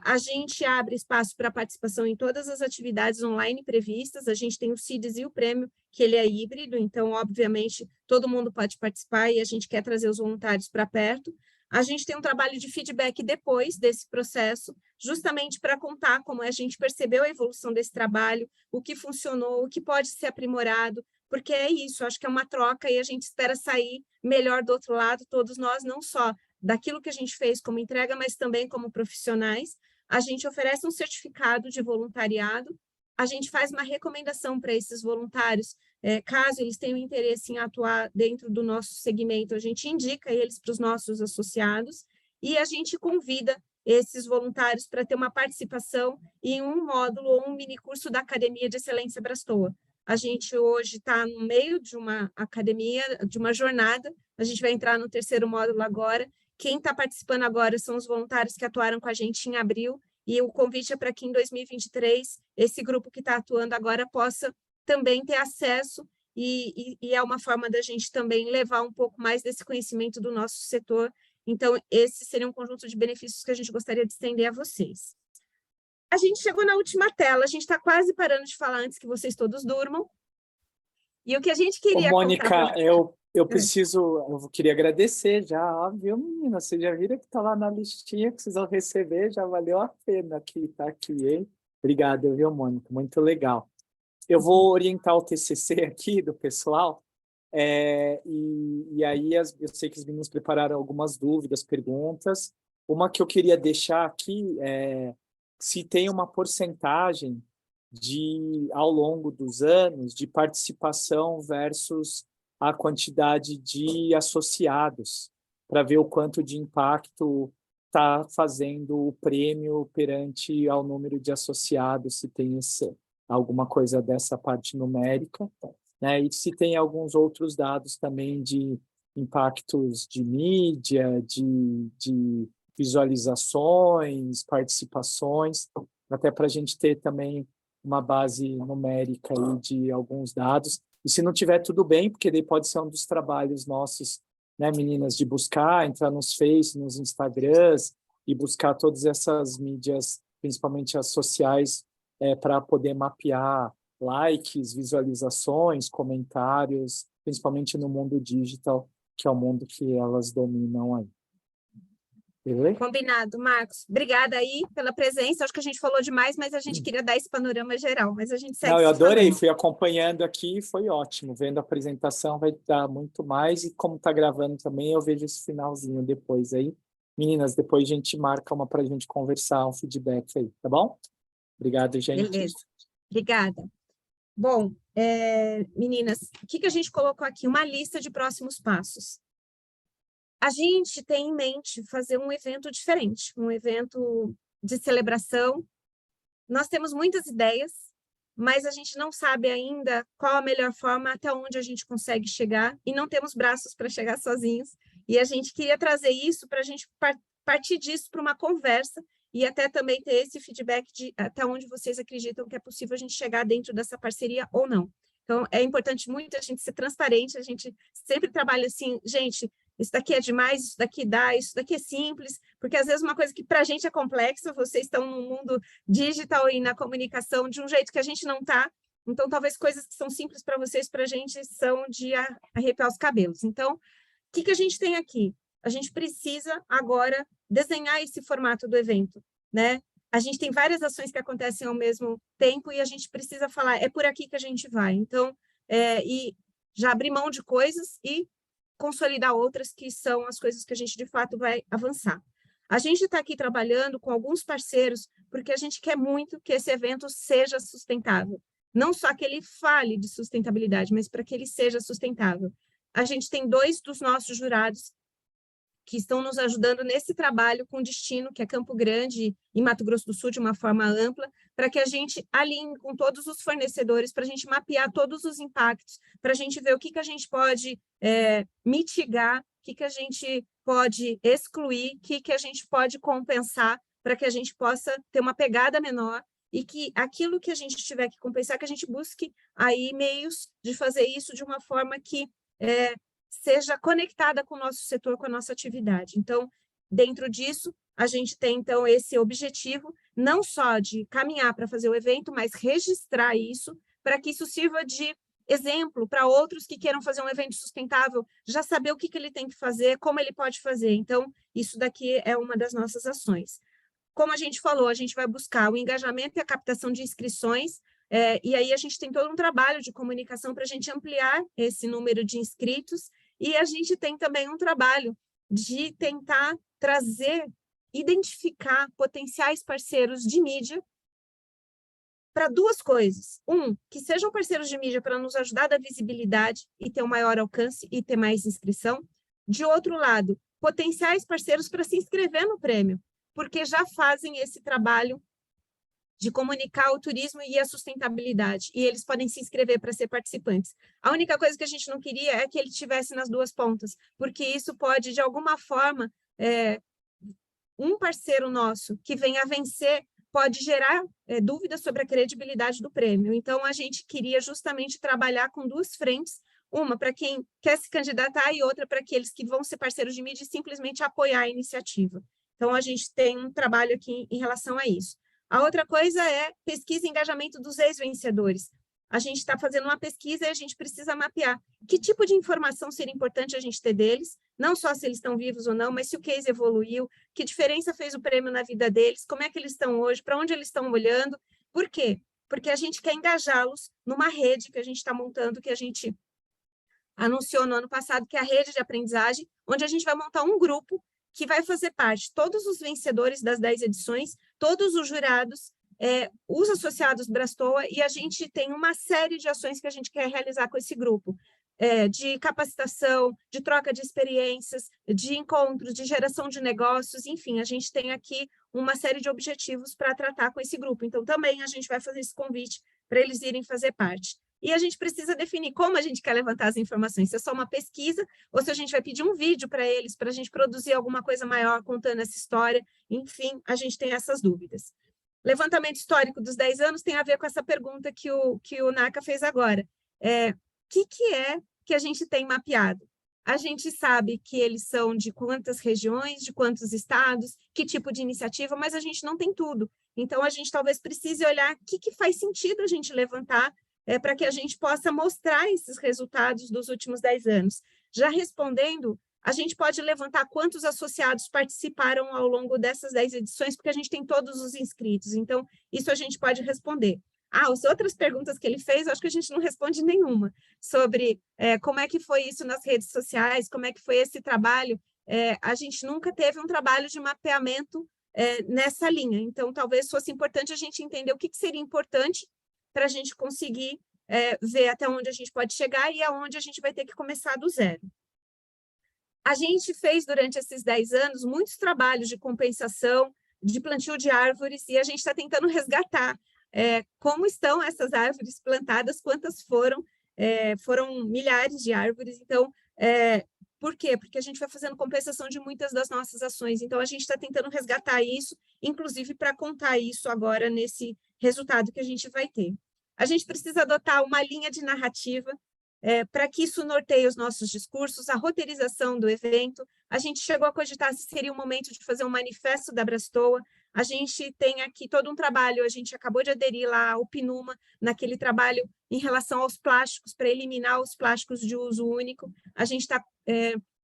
A gente abre espaço para participação em todas as atividades online previstas. A gente tem o CIDES e o prêmio, que ele é híbrido, então, obviamente, todo mundo pode participar e a gente quer trazer os voluntários para perto. A gente tem um trabalho de feedback depois desse processo, justamente para contar como a gente percebeu a evolução desse trabalho, o que funcionou, o que pode ser aprimorado, porque é isso, acho que é uma troca e a gente espera sair melhor do outro lado, todos nós, não só daquilo que a gente fez como entrega, mas também como profissionais. A gente oferece um certificado de voluntariado, a gente faz uma recomendação para esses voluntários, caso eles tenham interesse em atuar dentro do nosso segmento, a gente indica eles para os nossos associados e a gente convida esses voluntários para ter uma participação em um módulo ou um minicurso da Academia de Excelência Brastoa. A gente hoje está no meio de uma academia, de uma jornada, a gente vai entrar no 3º módulo agora. Quem está participando agora são os voluntários que atuaram com a gente em abril, e o convite é para que em 2023 esse grupo que está atuando agora possa também ter acesso, e é uma forma da gente também levar um pouco mais desse conhecimento do nosso setor. Então, esse seria um conjunto de benefícios que a gente gostaria de estender a vocês. A gente chegou na última tela, a gente está quase parando de falar antes que vocês todos durmam. E o que a gente queria... Ô, Mônica, eu queria agradecer já, viu, menina? Vocês já viram que está lá na listinha que vocês vão receber, já valeu a pena que está aqui, hein? Obrigado, viu, Mônica? Muito legal. Eu vou orientar o TCC aqui do pessoal, e aí eu sei que os meninos prepararam algumas dúvidas, perguntas. Uma que eu queria deixar aqui é se tem uma porcentagem ao longo dos anos, de participação versus a quantidade de associados, para ver o quanto de impacto está fazendo o prêmio perante ao número de associados, se tem alguma coisa dessa parte numérica, né? E se tem alguns outros dados também de impactos de mídia, de visualizações, participações, até para a gente ter também uma base numérica aí de alguns dados. E se não tiver, tudo bem, porque daí pode ser um dos trabalhos nossos, né, meninas, de buscar, entrar nos Face, nos Instagrams e buscar todas essas mídias, principalmente as sociais, para poder mapear likes, visualizações, comentários, principalmente no mundo digital, que é o mundo que elas dominam aí. Beleza? Combinado, Marcos. Obrigada aí pela presença. Acho que a gente falou demais, mas a gente queria dar esse panorama geral, mas a gente segue. Não, eu adorei, falando. fui acompanhando aqui, foi ótimo. Vendo a apresentação vai dar muito mais, e como está gravando também, eu vejo esse finalzinho depois aí. Meninas, depois a gente marca uma para a gente conversar, um feedback aí, tá bom? Obrigado, gente. Beleza. Obrigada. Bom, meninas, o que a gente colocou aqui? Uma lista de próximos passos. A gente tem em mente fazer um evento diferente, um evento de celebração. Nós temos muitas ideias, mas a gente não sabe ainda qual a melhor forma, até onde a gente consegue chegar, e não temos braços para chegar sozinhos. E a gente queria trazer isso para a gente partir disso para uma conversa e até também ter esse feedback de até onde vocês acreditam que é possível a gente chegar dentro dessa parceria ou não. Então, é importante muito a gente ser transparente, a gente sempre trabalha assim, gente, isso daqui é demais, isso daqui dá, isso daqui é simples, porque às vezes uma coisa que para a gente é complexa, vocês estão no mundo digital e na comunicação de um jeito que a gente não está, então talvez coisas que são simples para vocês, para a gente, são de arrepiar os cabelos. Então, o que a gente tem aqui? A gente precisa agora desenhar esse formato do evento, né? A gente tem várias ações que acontecem ao mesmo tempo e a gente precisa falar, é por aqui que a gente vai. Então, e já abrir mão de coisas e consolidar outras que são as coisas que a gente, de fato, vai avançar. A gente está aqui trabalhando com alguns parceiros porque a gente quer muito que esse evento seja sustentável. Não só que ele fale de sustentabilidade, mas para que ele seja sustentável. A gente tem 2 dos nossos jurados que estão nos ajudando nesse trabalho com destino, que é Campo Grande e Mato Grosso do Sul, de uma forma ampla, para que a gente alinhe com todos os fornecedores, para a gente mapear todos os impactos, para a gente ver o que a gente pode mitigar, o que a gente pode excluir, o que a gente pode compensar, para que a gente possa ter uma pegada menor e que aquilo que a gente tiver que compensar, que a gente busque aí meios de fazer isso de uma forma que seja conectada com o nosso setor, com a nossa atividade. Então, dentro disso, a gente tem, então, esse objetivo, não só de caminhar para fazer o evento, mas registrar isso, para que isso sirva de exemplo para outros que queiram fazer um evento sustentável, já saber o que ele tem que fazer, como ele pode fazer. Então, isso daqui é uma das nossas ações. Como a gente falou, a gente vai buscar o engajamento e a captação de inscrições. E aí a gente tem todo um trabalho de comunicação para a gente ampliar esse número de inscritos, e a gente tem também um trabalho de tentar trazer, identificar potenciais parceiros de mídia para duas coisas. Que sejam parceiros de mídia para nos ajudar a dar visibilidade e ter um maior alcance e ter mais inscrição. De outro lado, potenciais parceiros para se inscrever no prêmio, porque já fazem esse trabalho de comunicar o turismo e a sustentabilidade, e eles podem se inscrever para ser participantes. A única coisa que a gente não queria é que ele estivesse nas duas pontas, porque isso pode, de alguma forma, um parceiro nosso que venha a vencer pode gerar dúvidas sobre a credibilidade do prêmio. Então, a gente queria justamente trabalhar com duas frentes, uma para quem quer se candidatar e outra para aqueles que vão ser parceiros de mídia e simplesmente apoiar a iniciativa. Então, a gente tem um trabalho aqui em relação a isso. A outra coisa é pesquisa e engajamento dos ex-vencedores. A gente está fazendo uma pesquisa e a gente precisa mapear que tipo de informação seria importante a gente ter deles, não só se eles estão vivos ou não, mas se o case evoluiu, que diferença fez o prêmio na vida deles, como é que eles estão hoje, para onde eles estão olhando. Por quê? Porque a gente quer engajá-los numa rede que a gente está montando, que a gente anunciou no ano passado, que é a rede de aprendizagem, onde a gente vai montar um grupo que vai fazer parte, todos os vencedores das 10 edições, todos os jurados, os associados Brastoa, e a gente tem uma série de ações que a gente quer realizar com esse grupo, de capacitação, de troca de experiências, de encontros, de geração de negócios, enfim, a gente tem aqui uma série de objetivos para tratar com esse grupo. Então, também a gente vai fazer esse convite para eles irem fazer parte. E a gente precisa definir como a gente quer levantar as informações, se é só uma pesquisa ou se a gente vai pedir um vídeo para eles, para a gente produzir alguma coisa maior contando essa história. Enfim, a gente tem essas dúvidas. Levantamento histórico dos 10 anos tem a ver com essa pergunta que o Naka fez agora. O que é que a gente tem mapeado? A gente sabe que eles são de quantas regiões, de quantos estados, que tipo de iniciativa, mas a gente não tem tudo. Então, a gente talvez precise olhar o que faz sentido a gente levantar para que a gente possa mostrar esses resultados dos últimos 10 anos. Já respondendo, a gente pode levantar quantos associados participaram ao longo dessas 10 edições, porque a gente tem todos os inscritos. Então, isso a gente pode responder. As outras perguntas que ele fez, eu acho que a gente não responde nenhuma, sobre como é que foi isso nas redes sociais, como é que foi esse trabalho. A gente nunca teve um trabalho de mapeamento nessa linha. Então, talvez fosse importante a gente entender o que seria importante para a gente conseguir ver até onde a gente pode chegar e aonde a gente vai ter que começar do zero. A gente fez, durante esses 10 anos, muitos trabalhos de compensação, de plantio de árvores, e a gente está tentando resgatar como estão essas árvores plantadas, quantas foram, foram milhares de árvores. Então, por quê? Porque a gente vai fazendo compensação de muitas das nossas ações. Então, a gente está tentando resgatar isso, inclusive para contar isso agora nesse resultado que a gente vai ter. A gente precisa adotar uma linha de narrativa para que isso norteie os nossos discursos, a roteirização do evento. A gente chegou a cogitar se seria o momento de fazer um manifesto da Brastoa. A gente tem aqui todo um trabalho, a gente acabou de aderir lá ao PNUMA, naquele trabalho em relação aos plásticos, para eliminar os plásticos de uso único. A gente está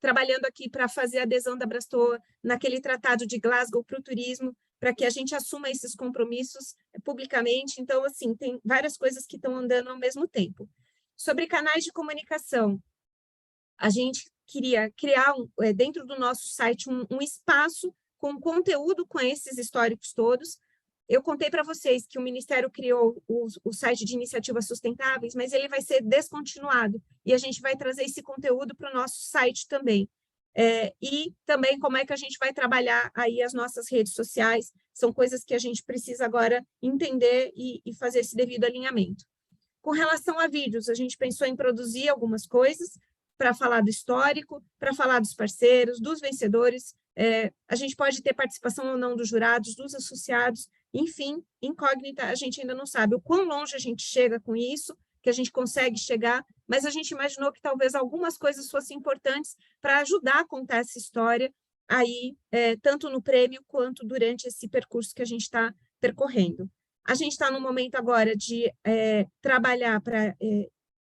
trabalhando aqui para fazer a adesão da Brastoa naquele tratado de Glasgow para o turismo, para que a gente assuma esses compromissos publicamente. Então, assim, tem várias coisas que estão andando ao mesmo tempo. Sobre canais de comunicação, a gente queria criar, dentro do nosso site, um espaço com conteúdo com esses históricos todos. Eu contei para vocês que o Ministério criou o site de iniciativas sustentáveis, mas ele vai ser descontinuado, e a gente vai trazer esse conteúdo para o nosso site também. E também como é que a gente vai trabalhar aí as nossas redes sociais, são coisas que a gente precisa agora entender e fazer esse devido alinhamento. Com relação a vídeos, a gente pensou em produzir algumas coisas para falar do histórico, para falar dos parceiros, dos vencedores. A gente pode ter participação ou não dos jurados, dos associados, enfim, incógnita, a gente ainda não sabe o quão longe a gente chega com isso, que a gente consegue chegar, mas a gente imaginou que talvez algumas coisas fossem importantes para ajudar a contar essa história aí, tanto no prêmio quanto durante esse percurso que a gente está percorrendo. A gente está no momento agora de trabalhar para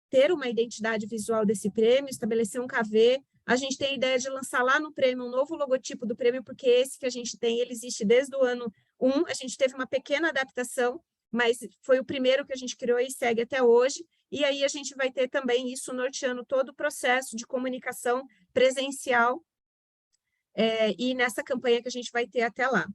ter uma identidade visual desse prêmio, estabelecer um KV. A gente tem a ideia de lançar lá no prêmio um novo logotipo do prêmio, porque esse que a gente tem, ele existe desde o ano 1. A gente teve uma pequena adaptação, mas foi o primeiro que a gente criou e segue até hoje. E aí a gente vai ter também isso norteando todo o processo de comunicação presencial e nessa campanha que a gente vai ter até lá.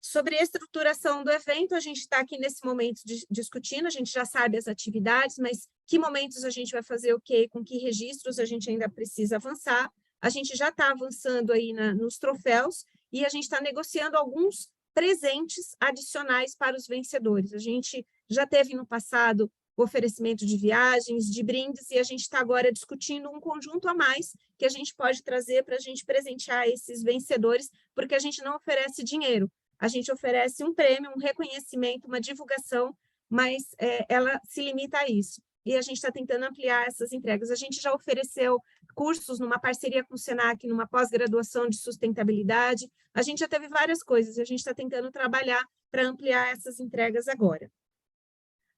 Sobre a estruturação do evento, a gente está aqui nesse momento discutindo, a gente já sabe as atividades, mas que momentos a gente vai fazer o quê, com que registros a gente ainda precisa avançar. A gente já está avançando aí nos troféus e a gente está negociando alguns presentes adicionais para os vencedores. A gente já teve no passado o oferecimento de viagens, de brindes, e a gente está agora discutindo um conjunto a mais que a gente pode trazer para a gente presentear esses vencedores, porque a gente não oferece dinheiro. A gente oferece um prêmio, um reconhecimento, uma divulgação, mas ela se limita a isso. E a gente está tentando ampliar essas entregas. A gente já ofereceu cursos numa parceria com o Senac, numa pós-graduação de sustentabilidade. A gente já teve várias coisas e a gente está tentando trabalhar para ampliar essas entregas agora.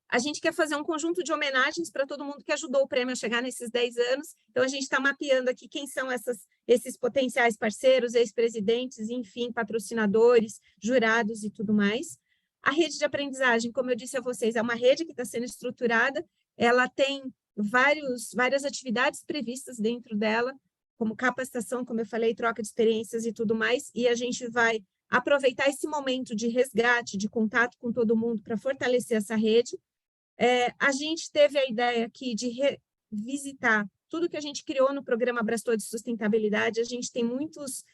A gente quer fazer um conjunto de homenagens para todo mundo que ajudou o prêmio a chegar nesses 10 anos. Então, a gente está mapeando aqui quem são esses potenciais parceiros, ex-presidentes, enfim, patrocinadores, jurados e tudo mais. A rede de aprendizagem, como eu disse a vocês, é uma rede que está sendo estruturada, ela tem várias atividades previstas dentro dela, como capacitação, como eu falei, troca de experiências e tudo mais, e a gente vai aproveitar esse momento de resgate, de contato com todo mundo para fortalecer essa rede. A gente teve a ideia aqui de revisitar tudo que a gente criou no programa Abrastor de Sustentabilidade. A gente tem muitos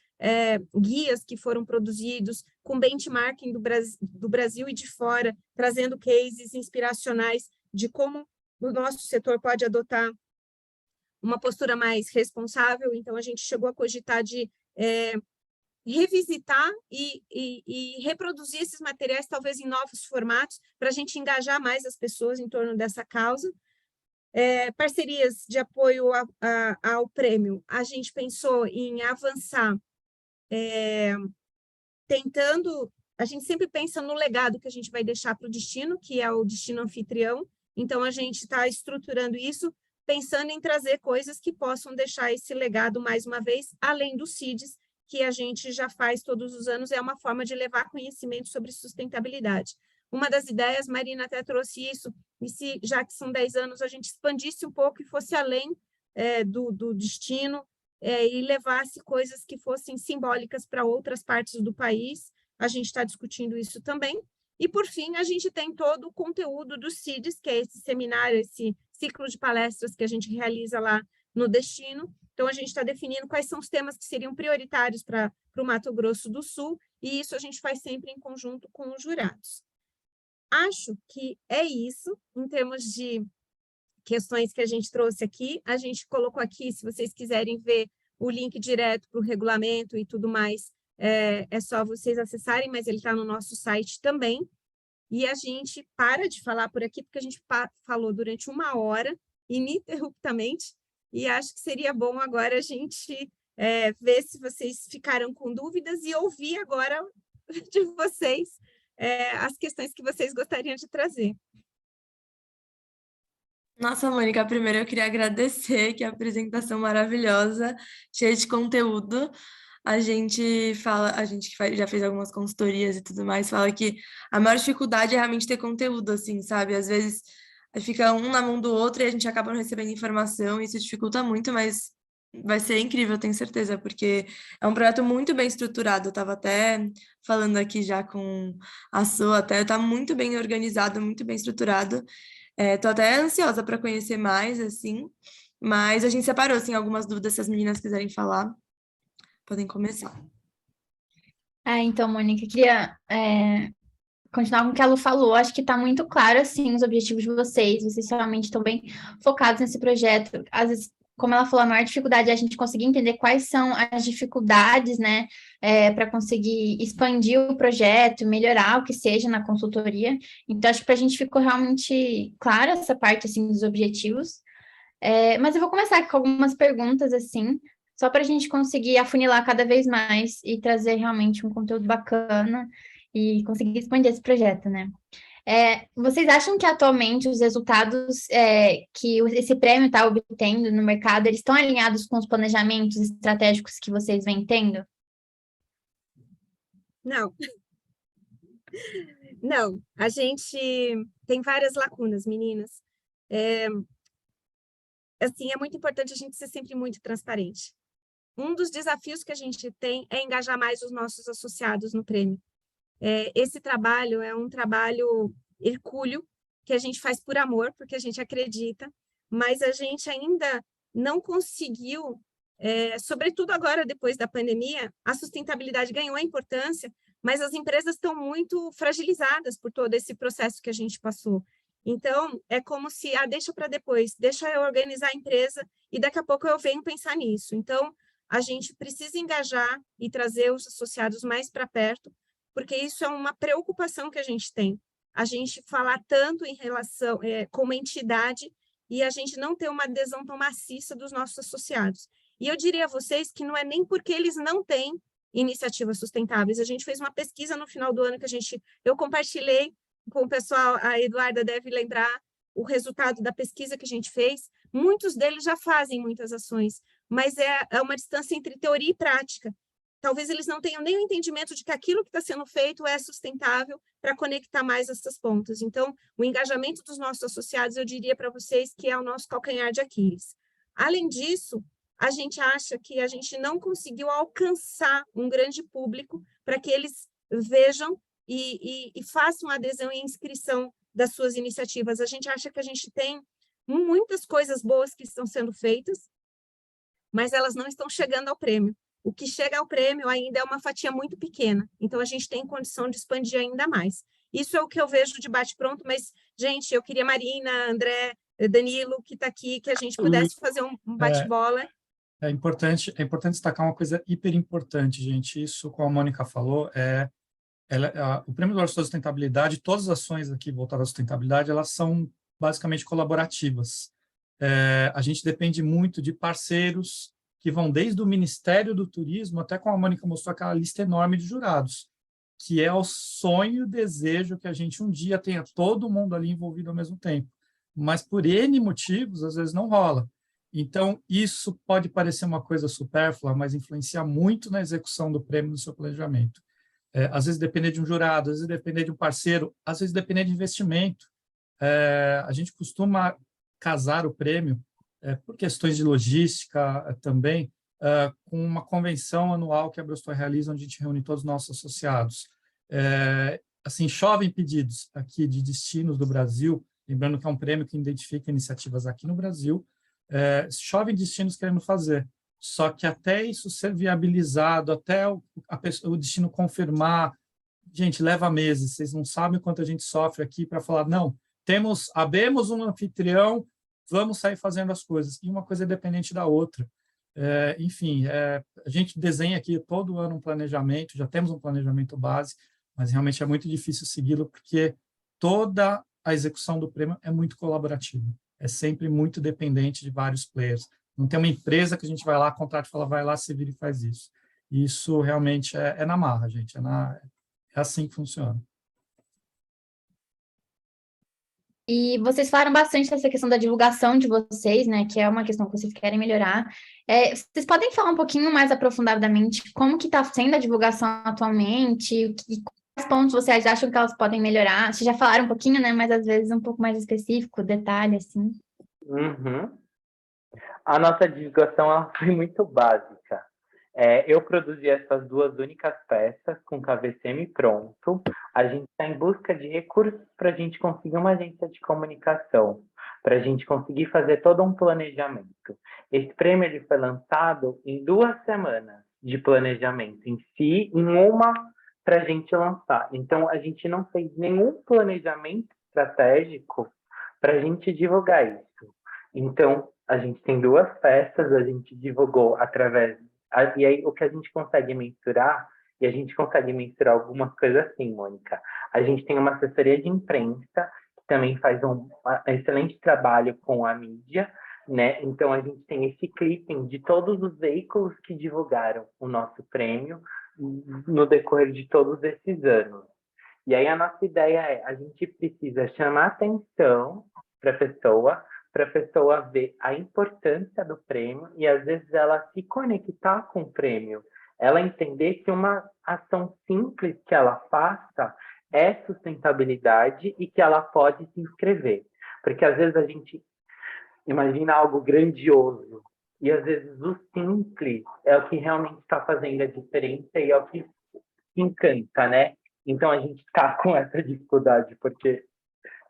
guias que foram produzidos com benchmarking do Brasil e de fora, trazendo cases inspiracionais de como o nosso setor pode adotar uma postura mais responsável. Então, a gente chegou a cogitar de revisitar e reproduzir esses materiais, talvez em novos formatos, para a gente engajar mais as pessoas em torno dessa causa. Parcerias de apoio ao prêmio, a gente pensou em avançar, a gente sempre pensa no legado que a gente vai deixar para o destino, que é o destino anfitrião, então a gente está estruturando isso, pensando em trazer coisas que possam deixar esse legado mais uma vez, além dos CIDs, que a gente já faz todos os anos, é uma forma de levar conhecimento sobre sustentabilidade. Uma das ideias, Marina até trouxe isso, e se, já que são 10 anos, a gente expandisse um pouco e fosse além do destino, e levasse coisas que fossem simbólicas para outras partes do país. A gente está discutindo isso também. E, por fim, a gente tem todo o conteúdo dos CIDs, que é esse seminário, esse ciclo de palestras que a gente realiza lá no Destino. Então, a gente está definindo quais são os temas que seriam prioritários para o Mato Grosso do Sul, e isso a gente faz sempre em conjunto com os jurados. Acho que é isso, em termos de questões que a gente trouxe aqui. A gente colocou aqui, se vocês quiserem ver o link direto para o regulamento e tudo mais, é só vocês acessarem, mas ele está no nosso site também. E a gente para de falar por aqui, porque a gente falou durante 1 hora, ininterruptamente, e acho que seria bom agora a gente ver se vocês ficaram com dúvidas e ouvir agora de vocês as questões que vocês gostariam de trazer. Nossa, Mônica, primeiro eu queria agradecer, que a apresentação maravilhosa, cheia de conteúdo. A gente que já fez algumas consultorias e tudo mais, fala que a maior dificuldade é realmente ter conteúdo, assim, sabe? Às vezes fica um na mão do outro e a gente acaba não recebendo informação, e isso dificulta muito, mas vai ser incrível, tenho certeza, porque é um projeto muito bem estruturado. Eu estava até falando aqui já com a Sua, até está muito bem organizado, muito bem estruturado. Tô até ansiosa para conhecer mais, assim, mas a gente separou, assim, algumas dúvidas, se as meninas quiserem falar, podem começar. Então, Mônica, eu queria continuar com o que a Lu falou. Acho que está muito claro, assim, os objetivos de vocês realmente estão bem focados nesse projeto. Às vezes, como ela falou, a maior dificuldade é a gente conseguir entender quais são as dificuldades, né, para conseguir expandir o projeto, melhorar o que seja na consultoria. Então, acho que para a gente ficou realmente clara essa parte, assim, dos objetivos. Mas eu vou começar com algumas perguntas, assim, só para a gente conseguir afunilar cada vez mais e trazer realmente um conteúdo bacana e conseguir expandir esse projeto, né? Vocês acham que atualmente os resultados que esse prêmio está obtendo no mercado, eles estão alinhados com os planejamentos estratégicos que vocês vêm tendo? Não. Não, a gente tem várias lacunas, meninas. Assim, é muito importante a gente ser sempre muito transparente. Um dos desafios que a gente tem é engajar mais os nossos associados no prêmio. Esse trabalho é um trabalho hercúleo, que a gente faz por amor, porque a gente acredita, mas a gente ainda não conseguiu, sobretudo agora, depois da pandemia, a sustentabilidade ganhou a importância, mas as empresas estão muito fragilizadas por todo esse processo que a gente passou. Então, é como se, deixa para depois, deixa eu organizar a empresa e daqui a pouco eu venho pensar nisso. Então, a gente precisa engajar e trazer os associados mais para perto, porque isso é uma preocupação que a gente tem. A gente falar tanto em relação, como entidade, e a gente não ter uma adesão tão maciça dos nossos associados. E eu diria a vocês que não é nem porque eles não têm iniciativas sustentáveis. A gente fez uma pesquisa no final do ano que eu compartilhei com o pessoal, a Eduarda deve lembrar o resultado da pesquisa que a gente fez. Muitos deles já fazem muitas ações, mas é uma distância entre teoria e prática. Talvez eles não tenham nem o entendimento de que aquilo que está sendo feito é sustentável para conectar mais essas pontas. Então, o engajamento dos nossos associados, eu diria para vocês que é o nosso calcanhar de Aquiles. Além disso, a gente acha que a gente não conseguiu alcançar um grande público para que eles vejam e façam adesão e inscrição das suas iniciativas. A gente acha que a gente tem muitas coisas boas que estão sendo feitas, mas elas não estão chegando ao prêmio. O que chega ao prêmio ainda é uma fatia muito pequena, então a gente tem condição de expandir ainda mais. Isso é o que eu vejo de bate-pronto, mas, gente, eu queria Marina, André, Danilo, que está aqui, que a gente pudesse fazer um bate-bola. É importante destacar uma coisa hiper importante, gente. Isso, como a Mônica falou, o Prêmio do Ouro da Sustentabilidade, todas as ações aqui voltadas à sustentabilidade, elas são basicamente colaborativas. A gente depende muito de parceiros que vão desde o Ministério do Turismo até, como a Mônica mostrou, aquela lista enorme de jurados, que é o sonho e o desejo que a gente um dia tenha todo mundo ali envolvido ao mesmo tempo. Mas por N motivos, às vezes não rola. Então, isso pode parecer uma coisa supérflua, mas influencia muito na execução do prêmio no seu planejamento. Às vezes depender de um jurado, às vezes depender de um parceiro, às vezes depender de investimento. A gente costuma casar o prêmio, por questões de logística também, com uma convenção anual que a Brostor realiza, onde a gente reúne todos os nossos associados. Assim, chovem pedidos aqui de destinos do Brasil, lembrando que é um prêmio que identifica iniciativas aqui no Brasil, chovem destinos querendo fazer. Só que até isso ser viabilizado, até o destino confirmar, gente, leva meses. Vocês não sabem quanto a gente sofre aqui para falar, não, abemos um anfitrião, vamos sair fazendo as coisas. E uma coisa é dependente da outra. Enfim, a gente desenha aqui todo ano um planejamento, já temos um planejamento base, mas realmente é muito difícil segui-lo, porque toda a execução do prêmio é muito colaborativa. É sempre muito dependente de vários players. Não tem uma empresa que a gente vai lá, contrata e fala, vai lá, se vira e faz isso. Isso realmente é na marra, gente. É assim que funciona. E vocês falaram bastante dessa questão da divulgação de vocês, né? Que é uma questão que vocês querem melhorar. Vocês podem falar um pouquinho mais aprofundadamente como que está sendo a divulgação atualmente? E quais pontos vocês acham que elas podem melhorar? Vocês já falaram um pouquinho, né? Mas às vezes um pouco mais específico, detalhe, assim. Uhum. A nossa divulgação ela foi muito básica. Eu produzi essas duas únicas peças com KVCM pronto. A gente está em busca de recursos para a gente conseguir uma agência de comunicação, para a gente conseguir fazer todo um planejamento. Esse prêmio ele foi lançado em 2 semanas de planejamento em si, em uma para a gente lançar. Então, a gente não fez nenhum planejamento estratégico para a gente divulgar isso. Então, a gente tem 2 peças, a gente divulgou através... E aí, o que a gente consegue mensurar, e a gente consegue mensurar algumas coisas assim, Mônica. A gente tem uma assessoria de imprensa, que também faz um excelente trabalho com a mídia, né? Então, a gente tem esse clipping de todos os veículos que divulgaram o nosso prêmio no decorrer de todos esses anos. E aí, a nossa ideia a gente precisa chamar atenção para a pessoa ver a importância do prêmio e, às vezes, ela se conectar com o prêmio. Ela entender que uma ação simples que ela faça, é sustentabilidade e que ela pode se inscrever. Porque às vezes a gente imagina algo grandioso e às vezes o simples é o que realmente está fazendo a diferença e é o que encanta, né? Então a gente está com essa dificuldade, porque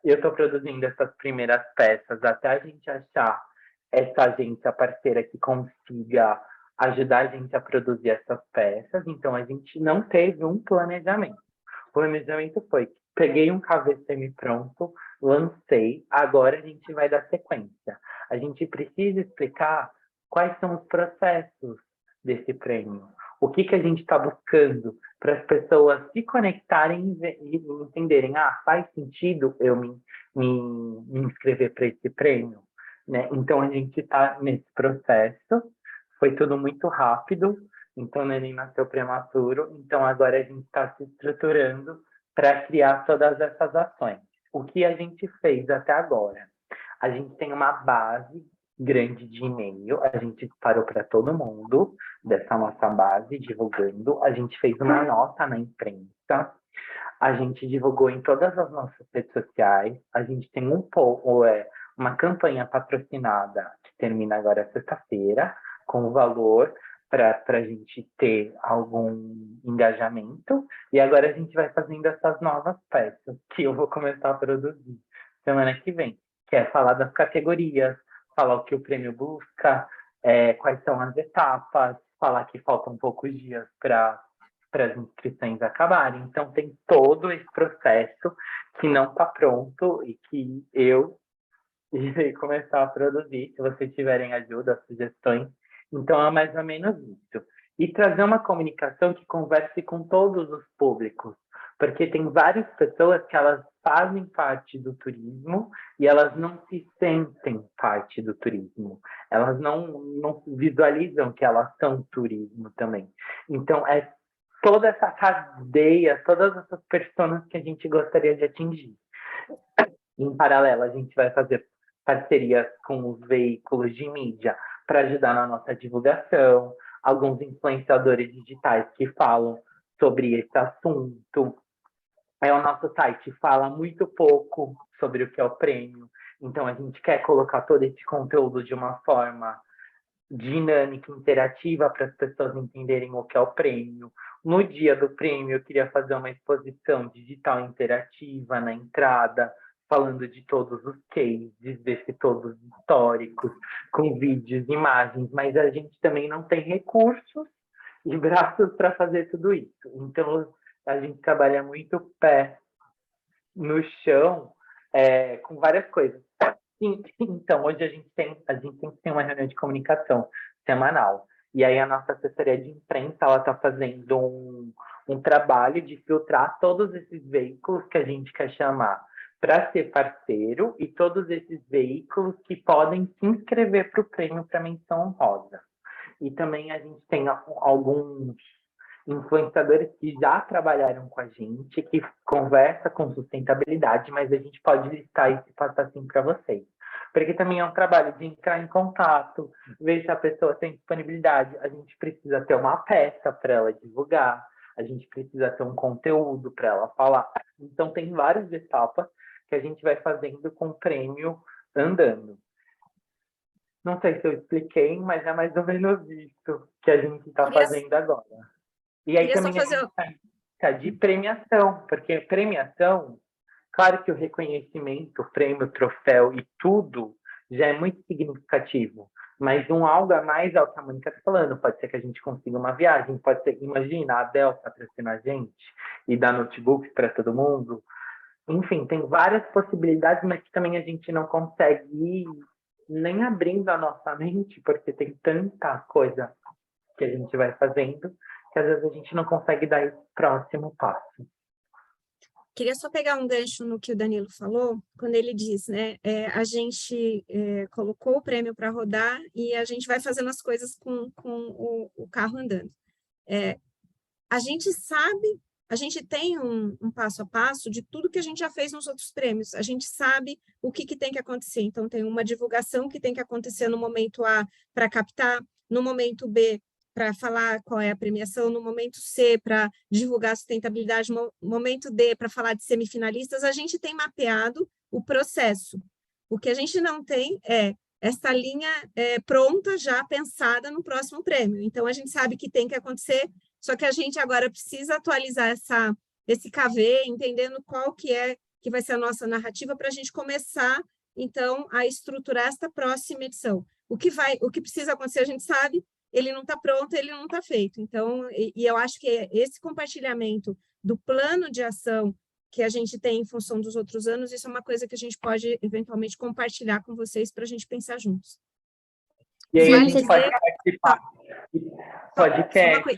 eu estou produzindo essas primeiras peças até a gente achar essa agência parceira que consiga ajudar a gente a produzir essas peças. Então a gente não teve um planejamento. O planejamento foi: peguei um KV semi-pronto, lancei, agora a gente vai dar sequência. A gente precisa explicar quais são os processos desse prêmio. O que a gente está buscando para as pessoas se conectarem e entenderem, faz sentido eu me inscrever para esse prêmio, né? Então, a gente está nesse processo, foi tudo muito rápido, então o neném nasceu prematuro, então agora a gente está se estruturando para criar todas essas ações. O que a gente fez até agora? A gente tem uma base grande de e-mail, a gente disparou para todo mundo dessa nossa base, divulgando, a gente fez uma nota na imprensa, a gente divulgou em todas as nossas redes sociais, a gente tem uma campanha patrocinada que termina agora sexta-feira, com o valor para a gente ter algum engajamento, e agora a gente vai fazendo essas novas peças que eu vou começar a produzir semana que vem, que é falar das categorias, falar o que o prêmio busca, quais são as etapas, falar que faltam poucos dias para as inscrições acabarem. Então, tem todo esse processo que não está pronto e que eu irei começar a produzir, se vocês tiverem ajuda, sugestões. Então, é mais ou menos isso. E trazer uma comunicação que converse com todos os públicos, porque tem várias pessoas que elas fazem parte do turismo e elas não se sentem parte do turismo. Elas não visualizam que elas são turismo também. Então, é toda essa cadeia, todas essas pessoas que a gente gostaria de atingir. Em paralelo, a gente vai fazer parcerias com os veículos de mídia para ajudar na nossa divulgação, alguns influenciadores digitais que falam sobre esse assunto. O nosso site fala muito pouco sobre o que é o prêmio, então a gente quer colocar todo esse conteúdo de uma forma dinâmica, interativa, para as pessoas entenderem o que é o prêmio. No dia do prêmio, eu queria fazer uma exposição digital interativa na entrada, falando de todos os cases, desse todos os históricos, com vídeos, imagens, mas a gente também não tem recursos e braços para fazer tudo isso. Então, a gente trabalha muito pé no chão, com várias coisas. Então, hoje a gente tem que ter uma reunião de comunicação semanal. E aí a nossa assessoria de imprensa, ela está fazendo um trabalho de filtrar todos esses veículos que a gente quer chamar para ser parceiro e todos esses veículos que podem se inscrever para o prêmio para menção honrosa. E também a gente tem alguns influenciadores que já trabalharam com a gente, que conversa com sustentabilidade, mas a gente pode listar esse passacinho para vocês. Porque também é um trabalho de entrar em contato, ver se a pessoa tem disponibilidade. A gente precisa ter uma peça para ela divulgar, a gente precisa ter um conteúdo para ela falar. Então, tem várias etapas que a gente vai fazendo com o prêmio andando. Não sei se eu expliquei, mas é mais ou menos isso que a gente está fazendo agora. E aí também a gente tá de premiação, porque premiação, claro que o reconhecimento, o prêmio, o troféu e tudo já é muito significativo, mas algo a mais é o que a Mônica está falando. Pode ser que a gente consiga uma viagem, pode ser, imagina, a Adele patrocina a gente e dá notebooks para todo mundo. Enfim, tem várias possibilidades, mas que também a gente não consegue ir nem abrindo a nossa mente, porque tem tanta coisa que a gente vai fazendo, que às vezes a gente não consegue dar esse próximo passo. Queria só pegar um gancho no que o Danilo falou, quando ele diz, né, a gente colocou o prêmio para rodar e a gente vai fazendo as coisas com o carro andando. A gente sabe, a gente tem um passo a passo de tudo que a gente já fez nos outros prêmios, a gente sabe o que tem que acontecer, então tem uma divulgação que tem que acontecer no momento A para captar, no momento B para falar qual é a premiação, no momento C, para divulgar a sustentabilidade, no momento D, para falar de semifinalistas, a gente tem mapeado o processo. O que a gente não tem é essa linha pronta, já pensada no próximo prêmio. Então, a gente sabe que tem que acontecer, só que a gente agora precisa atualizar esse KV, entendendo qual que vai ser a nossa narrativa, para a gente começar, então, a estruturar esta próxima edição. O que precisa acontecer, a gente sabe, ele não está pronto, ele não está feito. Então, e eu acho que esse compartilhamento do plano de ação que a gente tem em função dos outros anos, isso é uma coisa que a gente pode, eventualmente, compartilhar com vocês para a gente pensar juntos. E aí Vale a gente pode participar podcast.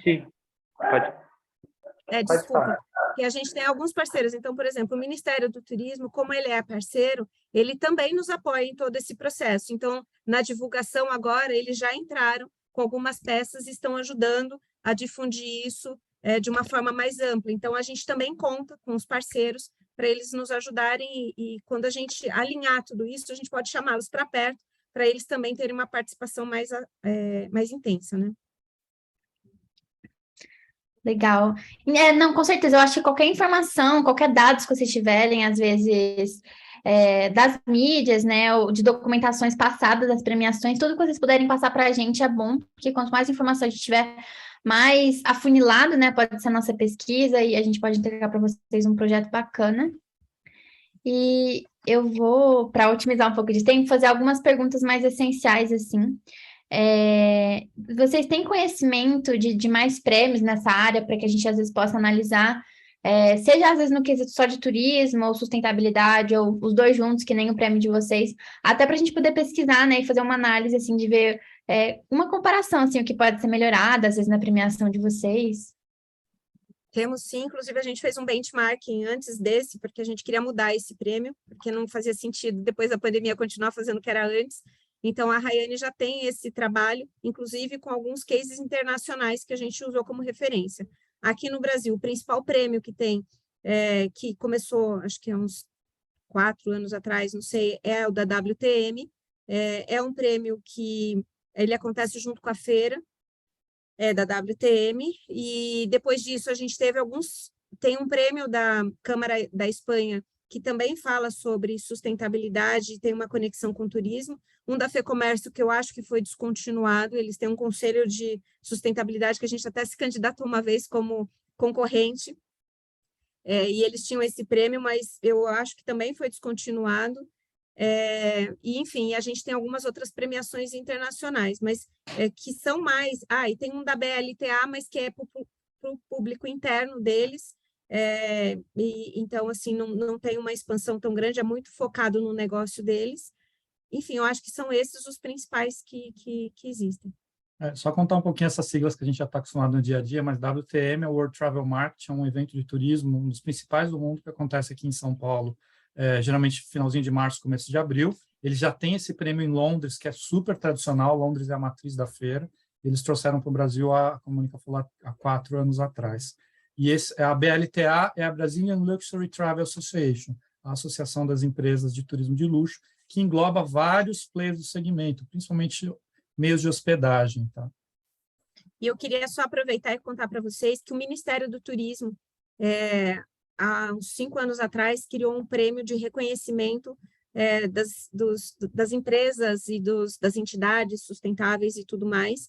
Desculpa, que a gente tem alguns parceiros. Então, por exemplo, o Ministério do Turismo, como ele é parceiro, ele também nos apoia em todo esse processo. Então, na divulgação agora, eles já entraram com algumas peças e estão ajudando a difundir isso de uma forma mais ampla. Então, a gente também conta com os parceiros para eles nos ajudarem e quando a gente alinhar tudo isso, a gente pode chamá-los para perto, para eles também terem uma participação mais intensa, né? Legal. Não, com certeza, eu acho que qualquer informação, qualquer dados que vocês tiverem, às vezes, das mídias, né, ou de documentações passadas das premiações, tudo que vocês puderem passar para a gente é bom, porque quanto mais informação a gente tiver, mais afunilado, né, pode ser a nossa pesquisa e a gente pode entregar para vocês um projeto bacana. E eu vou, para otimizar um pouco de tempo, fazer algumas perguntas mais essenciais, assim. Vocês têm conhecimento de mais prêmios nessa área para que a gente às vezes possa analisar, seja às vezes no quesito só de turismo ou sustentabilidade, ou os dois juntos, que nem o prêmio de vocês, até para a gente poder pesquisar, né, e fazer uma análise assim, de ver uma comparação, assim, o que pode ser melhorado, às vezes, na premiação de vocês? Temos sim, inclusive a gente fez um benchmarking antes desse, porque a gente queria mudar esse prêmio, porque não fazia sentido depois da pandemia continuar fazendo o que era antes. Então, a Rayane já tem esse trabalho, inclusive com alguns cases internacionais que a gente usou como referência. Aqui no Brasil, o principal prêmio que tem, que começou, acho que há uns 4 anos atrás, não sei, é o da WTM. É um prêmio que ele acontece junto com a feira da WTM, e depois disso a gente teve tem um prêmio da Câmara da Espanha, que também fala sobre sustentabilidade e tem uma conexão com o turismo, um da FEComércio, que eu acho que foi descontinuado, eles têm um conselho de sustentabilidade que a gente até se candidatou uma vez como concorrente, e eles tinham esse prêmio, mas eu acho que também foi descontinuado, e enfim, a gente tem algumas outras premiações internacionais, mas que são mais... e tem um da BLTA, mas que é para o público interno deles, então, assim, não tem uma expansão tão grande, é muito focado no negócio deles. Enfim, eu acho que são esses os principais que existem. Só contar um pouquinho essas siglas que a gente já está acostumado no dia a dia, mas WTM é o World Travel Market, é um evento de turismo, um dos principais do mundo, que acontece aqui em São Paulo, geralmente finalzinho de março, começo de abril. Eles já têm esse prêmio em Londres, que é super tradicional, Londres é a matriz da feira, eles trouxeram para o Brasil, como a Mônica falou, há 4 anos atrás. E a BLTA é a Brazilian Luxury Travel Association, a Associação das Empresas de Turismo de Luxo, que engloba vários players do segmento, principalmente meios de hospedagem. Tá? E eu queria só aproveitar e contar para vocês que o Ministério do Turismo, há uns 5 anos atrás, criou um prêmio de reconhecimento das empresas e das entidades sustentáveis e tudo mais,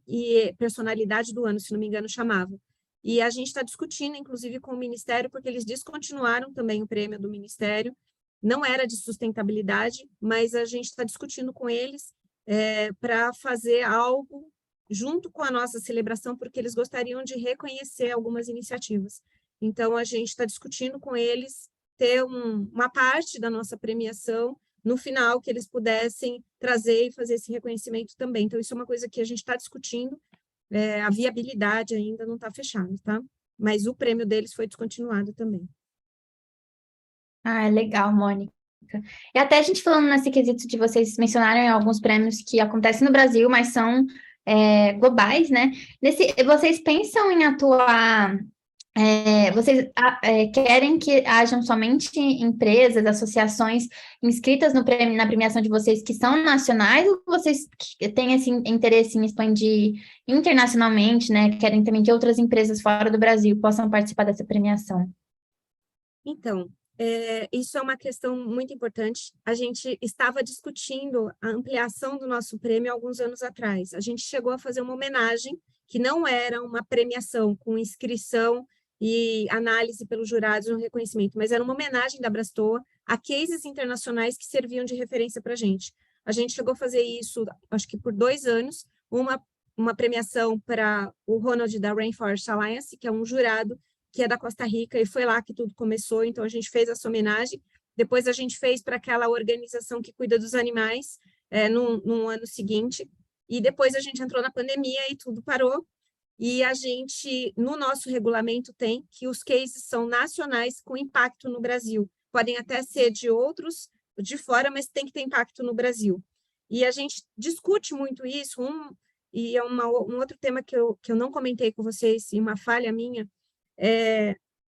e personalidade do ano, se não me engano, chamava. E a gente está discutindo, inclusive, com o Ministério, porque eles descontinuaram também o prêmio do Ministério, não era de sustentabilidade, mas a gente está discutindo com eles para fazer algo junto com a nossa celebração, porque eles gostariam de reconhecer algumas iniciativas. Então, a gente está discutindo com eles ter uma parte da nossa premiação no final, que eles pudessem trazer e fazer esse reconhecimento também. Então, isso é uma coisa que a gente está discutindo, a viabilidade ainda não está fechada, tá? Mas o prêmio deles foi descontinuado também. Legal, Mônica. E até a gente falando nesse quesito de vocês mencionaram alguns prêmios que acontecem no Brasil, mas são globais, né? Vocês pensam em atuar Vocês querem que hajam somente empresas, associações inscritas no prêmio, na premiação de vocês que são nacionais, ou vocês têm esse interesse em expandir internacionalmente, né? Querem também que outras empresas fora do Brasil possam participar dessa premiação? Então, isso é uma questão muito importante. A gente estava discutindo a ampliação do nosso prêmio alguns anos atrás. A gente chegou a fazer uma homenagem, que não era uma premiação com inscrição e análise pelos jurados no reconhecimento, mas era uma homenagem da Abrastoa a cases internacionais que serviam de referência para a gente. A gente chegou a fazer isso, acho que por 2 anos, uma premiação para o Ronald da Rainforest Alliance, que é um jurado que é da Costa Rica, e foi lá que tudo começou, então a gente fez essa homenagem. Depois a gente fez para aquela organização que cuida dos animais, no ano seguinte, e depois a gente entrou na pandemia e tudo parou, e a gente, no nosso regulamento, tem que os cases são nacionais com impacto no Brasil. Podem até ser de outros, de fora, mas tem que ter impacto no Brasil. E a gente discute muito isso, e é um outro tema que eu não comentei com vocês, e uma falha minha,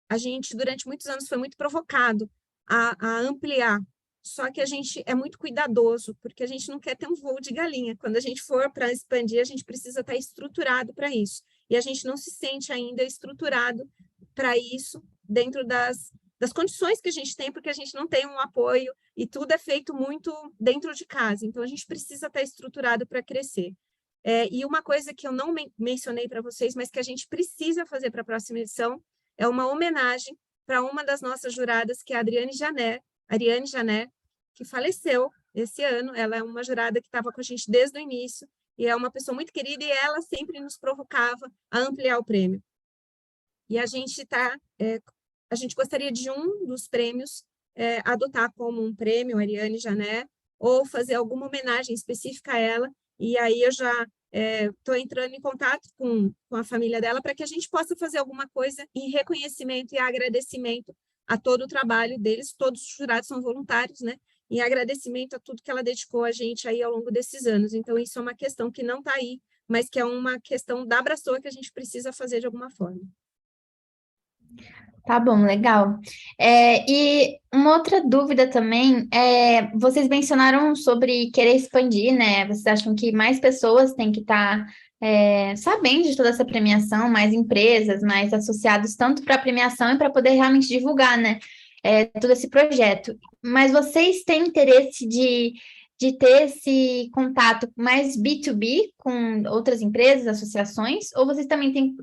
a gente, durante muitos anos, foi muito provocado a ampliar, só que a gente é muito cuidadoso, porque a gente não quer ter um voo de galinha. Quando a gente for para expandir, a gente precisa estar estruturado para isso. E a gente não se sente ainda estruturado para isso dentro das condições que a gente tem, porque a gente não tem um apoio e tudo é feito muito dentro de casa. Então, a gente precisa estar estruturado para crescer. E uma coisa que eu não mencionei para vocês, mas que a gente precisa fazer para a próxima edição, é uma homenagem para uma das nossas juradas, que é a Ariane Jané, que faleceu esse ano. Ela é uma jurada que estava com a gente desde o início, e é uma pessoa muito querida, e ela sempre nos provocava a ampliar o prêmio. E a gente gostaria de um dos prêmios adotar como um prêmio Ariane Jané, ou fazer alguma homenagem específica a ela, e aí eu já estou entrando em contato com a família dela para que a gente possa fazer alguma coisa em reconhecimento e agradecimento a todo o trabalho deles. Todos os jurados são voluntários, né? Em agradecimento a tudo que ela dedicou a gente aí ao longo desses anos. Então, isso é uma questão que não está aí, mas que é uma questão da Abrastoa que a gente precisa fazer de alguma forma. Tá bom, legal. E uma outra dúvida também, vocês mencionaram sobre querer expandir, né? Vocês acham que mais pessoas têm que estar sabendo de toda essa premiação, mais empresas, mais associados, tanto para a premiação e para poder realmente divulgar, né? Todo esse projeto. Mas vocês têm interesse de ter esse contato mais B2B com outras empresas, associações, ou vocês também têm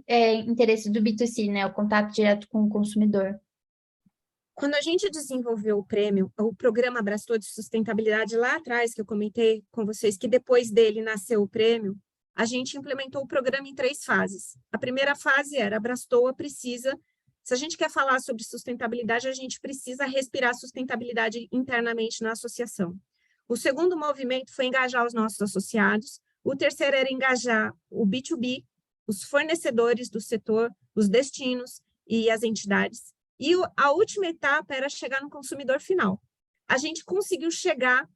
interesse do B2C, né, o contato direto com o consumidor? Quando a gente desenvolveu o prêmio, o programa Abrastoa de Sustentabilidade lá atrás, que eu comentei com vocês, que depois dele nasceu o prêmio, a gente implementou o programa em 3 fases. A primeira fase era: a Abrastoa precisa, se a gente quer falar sobre sustentabilidade, a gente precisa respirar sustentabilidade internamente na associação. O segundo movimento foi engajar os nossos associados. O terceiro era engajar o B2B, os fornecedores do setor, os destinos e as entidades. E a última etapa era chegar no consumidor final. A gente conseguiu chegar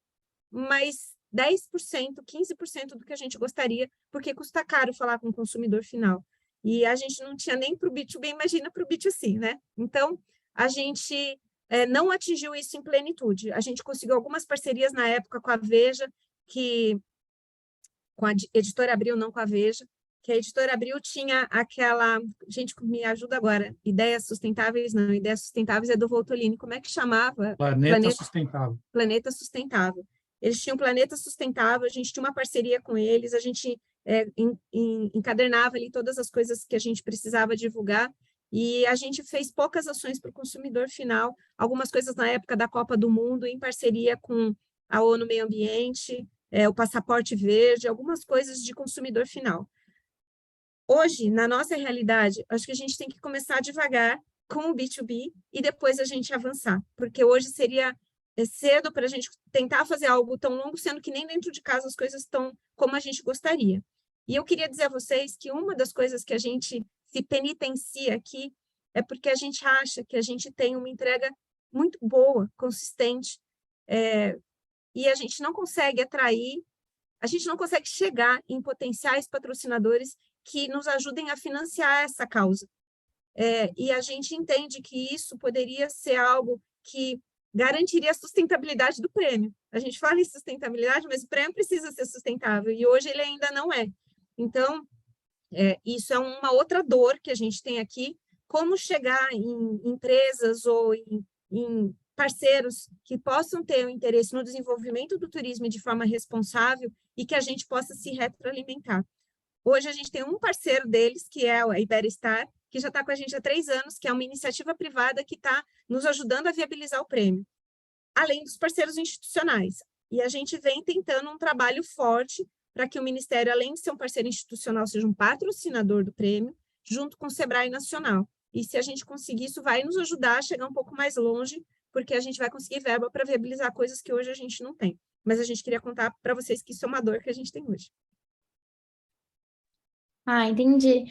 mais 10%, 15% do que a gente gostaria, porque custa caro falar com o consumidor final. E a gente não tinha nem para o B2B, imagina para o B2C, né? Então, a gente não atingiu isso em plenitude. A gente conseguiu algumas parcerias na época com a Veja, com a Editora Abril, não com a Veja, que a Editora Abril tinha aquela... Gente, me ajuda agora. Ideias Sustentáveis, não. Ideias Sustentáveis é do Voltolini. Como é que chamava? Planeta Sustentável. Planeta Sustentável. Eles tinham Planeta Sustentável, a gente tinha uma parceria com eles, a gente encadernava ali todas as coisas que a gente precisava divulgar, e a gente fez poucas ações para o consumidor final, algumas coisas na época da Copa do Mundo, em parceria com a ONU Meio Ambiente, o Passaporte Verde, algumas coisas de consumidor final. Hoje, na nossa realidade, acho que a gente tem que começar devagar com o B2B e depois a gente avançar, porque hoje seria cedo para a gente tentar fazer algo tão longo, sendo que nem dentro de casa as coisas estão como a gente gostaria. E eu queria dizer a vocês que uma das coisas que a gente se penitencia aqui é porque a gente acha que a gente tem uma entrega muito boa, consistente, e a gente não consegue atrair, a gente não consegue chegar em potenciais patrocinadores que nos ajudem a financiar essa causa. e a gente entende que isso poderia ser algo que garantiria a sustentabilidade do prêmio. A gente fala em sustentabilidade, mas o prêmio precisa ser sustentável, e hoje ele ainda não é. Então, isso é uma outra dor que a gente tem aqui, como chegar em empresas ou em parceiros que possam ter um interesse no desenvolvimento do turismo de forma responsável e que a gente possa se retroalimentar. Hoje a gente tem um parceiro deles, que é a Iberestar, que já está com a gente há 3 anos, que é uma iniciativa privada que está nos ajudando a viabilizar o prêmio, além dos parceiros institucionais. E a gente vem tentando um trabalho forte para que o Ministério, além de ser um parceiro institucional, seja um patrocinador do prêmio, junto com o Sebrae Nacional. E se a gente conseguir, isso vai nos ajudar a chegar um pouco mais longe, porque a gente vai conseguir verba para viabilizar coisas que hoje a gente não tem. Mas a gente queria contar para vocês que isso é uma dor que a gente tem hoje. Entendi.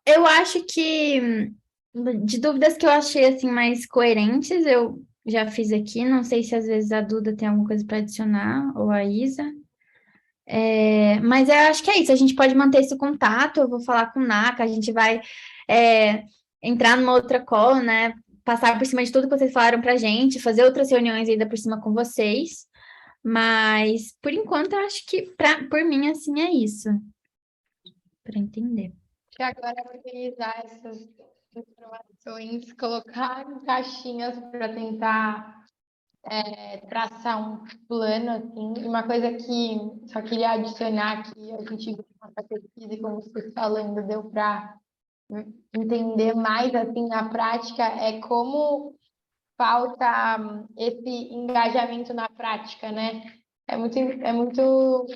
Eu acho que, de dúvidas que eu achei assim mais coerentes, eu já fiz aqui. Não sei se às vezes a Duda tem alguma coisa para adicionar, ou a Isa. Mas eu acho que é isso. A gente pode manter esse contato. Eu vou falar com o NACA, a gente vai entrar numa outra call, né? Passar por cima de tudo que vocês falaram para a gente, fazer outras reuniões ainda por cima com vocês. Mas, por enquanto, eu acho que, por mim, assim, é isso. Para entender. Que agora é utilizar essas informações, colocar em caixinhas para tentar traçar um plano, assim. Uma coisa que só queria adicionar, que a gente viu nessa pesquisa, e como vocês falando, deu para entender mais, assim, na prática, é como falta esse engajamento na prática, né? É muito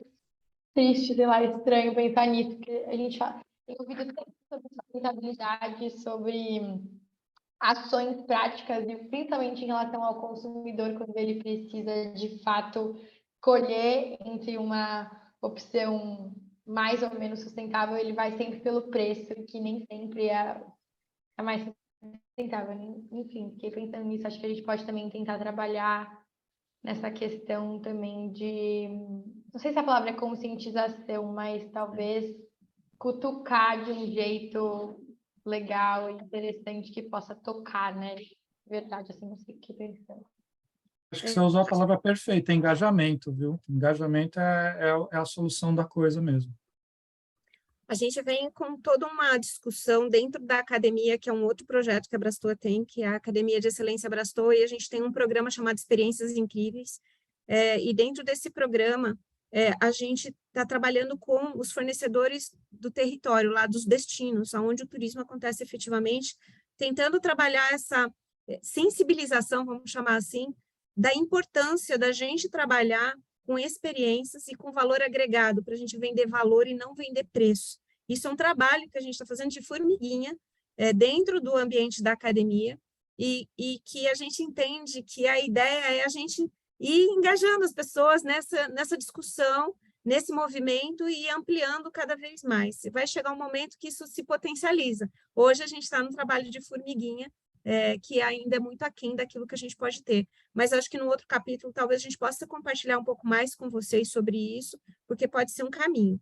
triste, sei lá, estranho pensar nisso, porque a gente tem ouvido tanto sobre sustentabilidade, sobre ações práticas, e principalmente em relação ao consumidor, quando ele precisa, de fato, escolher entre uma opção mais ou menos sustentável, ele vai sempre pelo preço, que nem sempre é mais sustentável. Enfim, fiquei pensando nisso, acho que a gente pode também tentar trabalhar nessa questão também de, não sei se a palavra é conscientização, mas talvez cutucar de um jeito legal e interessante que possa tocar, né? De verdade, assim, não sei o que pensando. Acho que você usou a palavra perfeita, engajamento, viu? Engajamento é a solução da coisa mesmo. A gente vem com toda uma discussão dentro da academia, que é um outro projeto que a Abrastoa tem, que é a Academia de Excelência Abrastoa, e a gente tem um programa chamado Experiências Incríveis, e dentro desse programa, a gente está trabalhando com os fornecedores do território, lá dos destinos, onde o turismo acontece efetivamente, tentando trabalhar essa sensibilização, vamos chamar assim, da importância da gente trabalhar com experiências e com valor agregado, para a gente vender valor e não vender preço. Isso é um trabalho que a gente está fazendo de formiguinha dentro do ambiente da academia e que a gente entende que a ideia é a gente ir engajando as pessoas nessa discussão, nesse movimento e ampliando cada vez mais. Vai chegar um momento que isso se potencializa. Hoje a gente está no trabalho de formiguinha, que ainda é muito aquém daquilo que a gente pode ter. Mas acho que no outro capítulo talvez a gente possa compartilhar um pouco mais com vocês sobre isso, porque pode ser um caminho.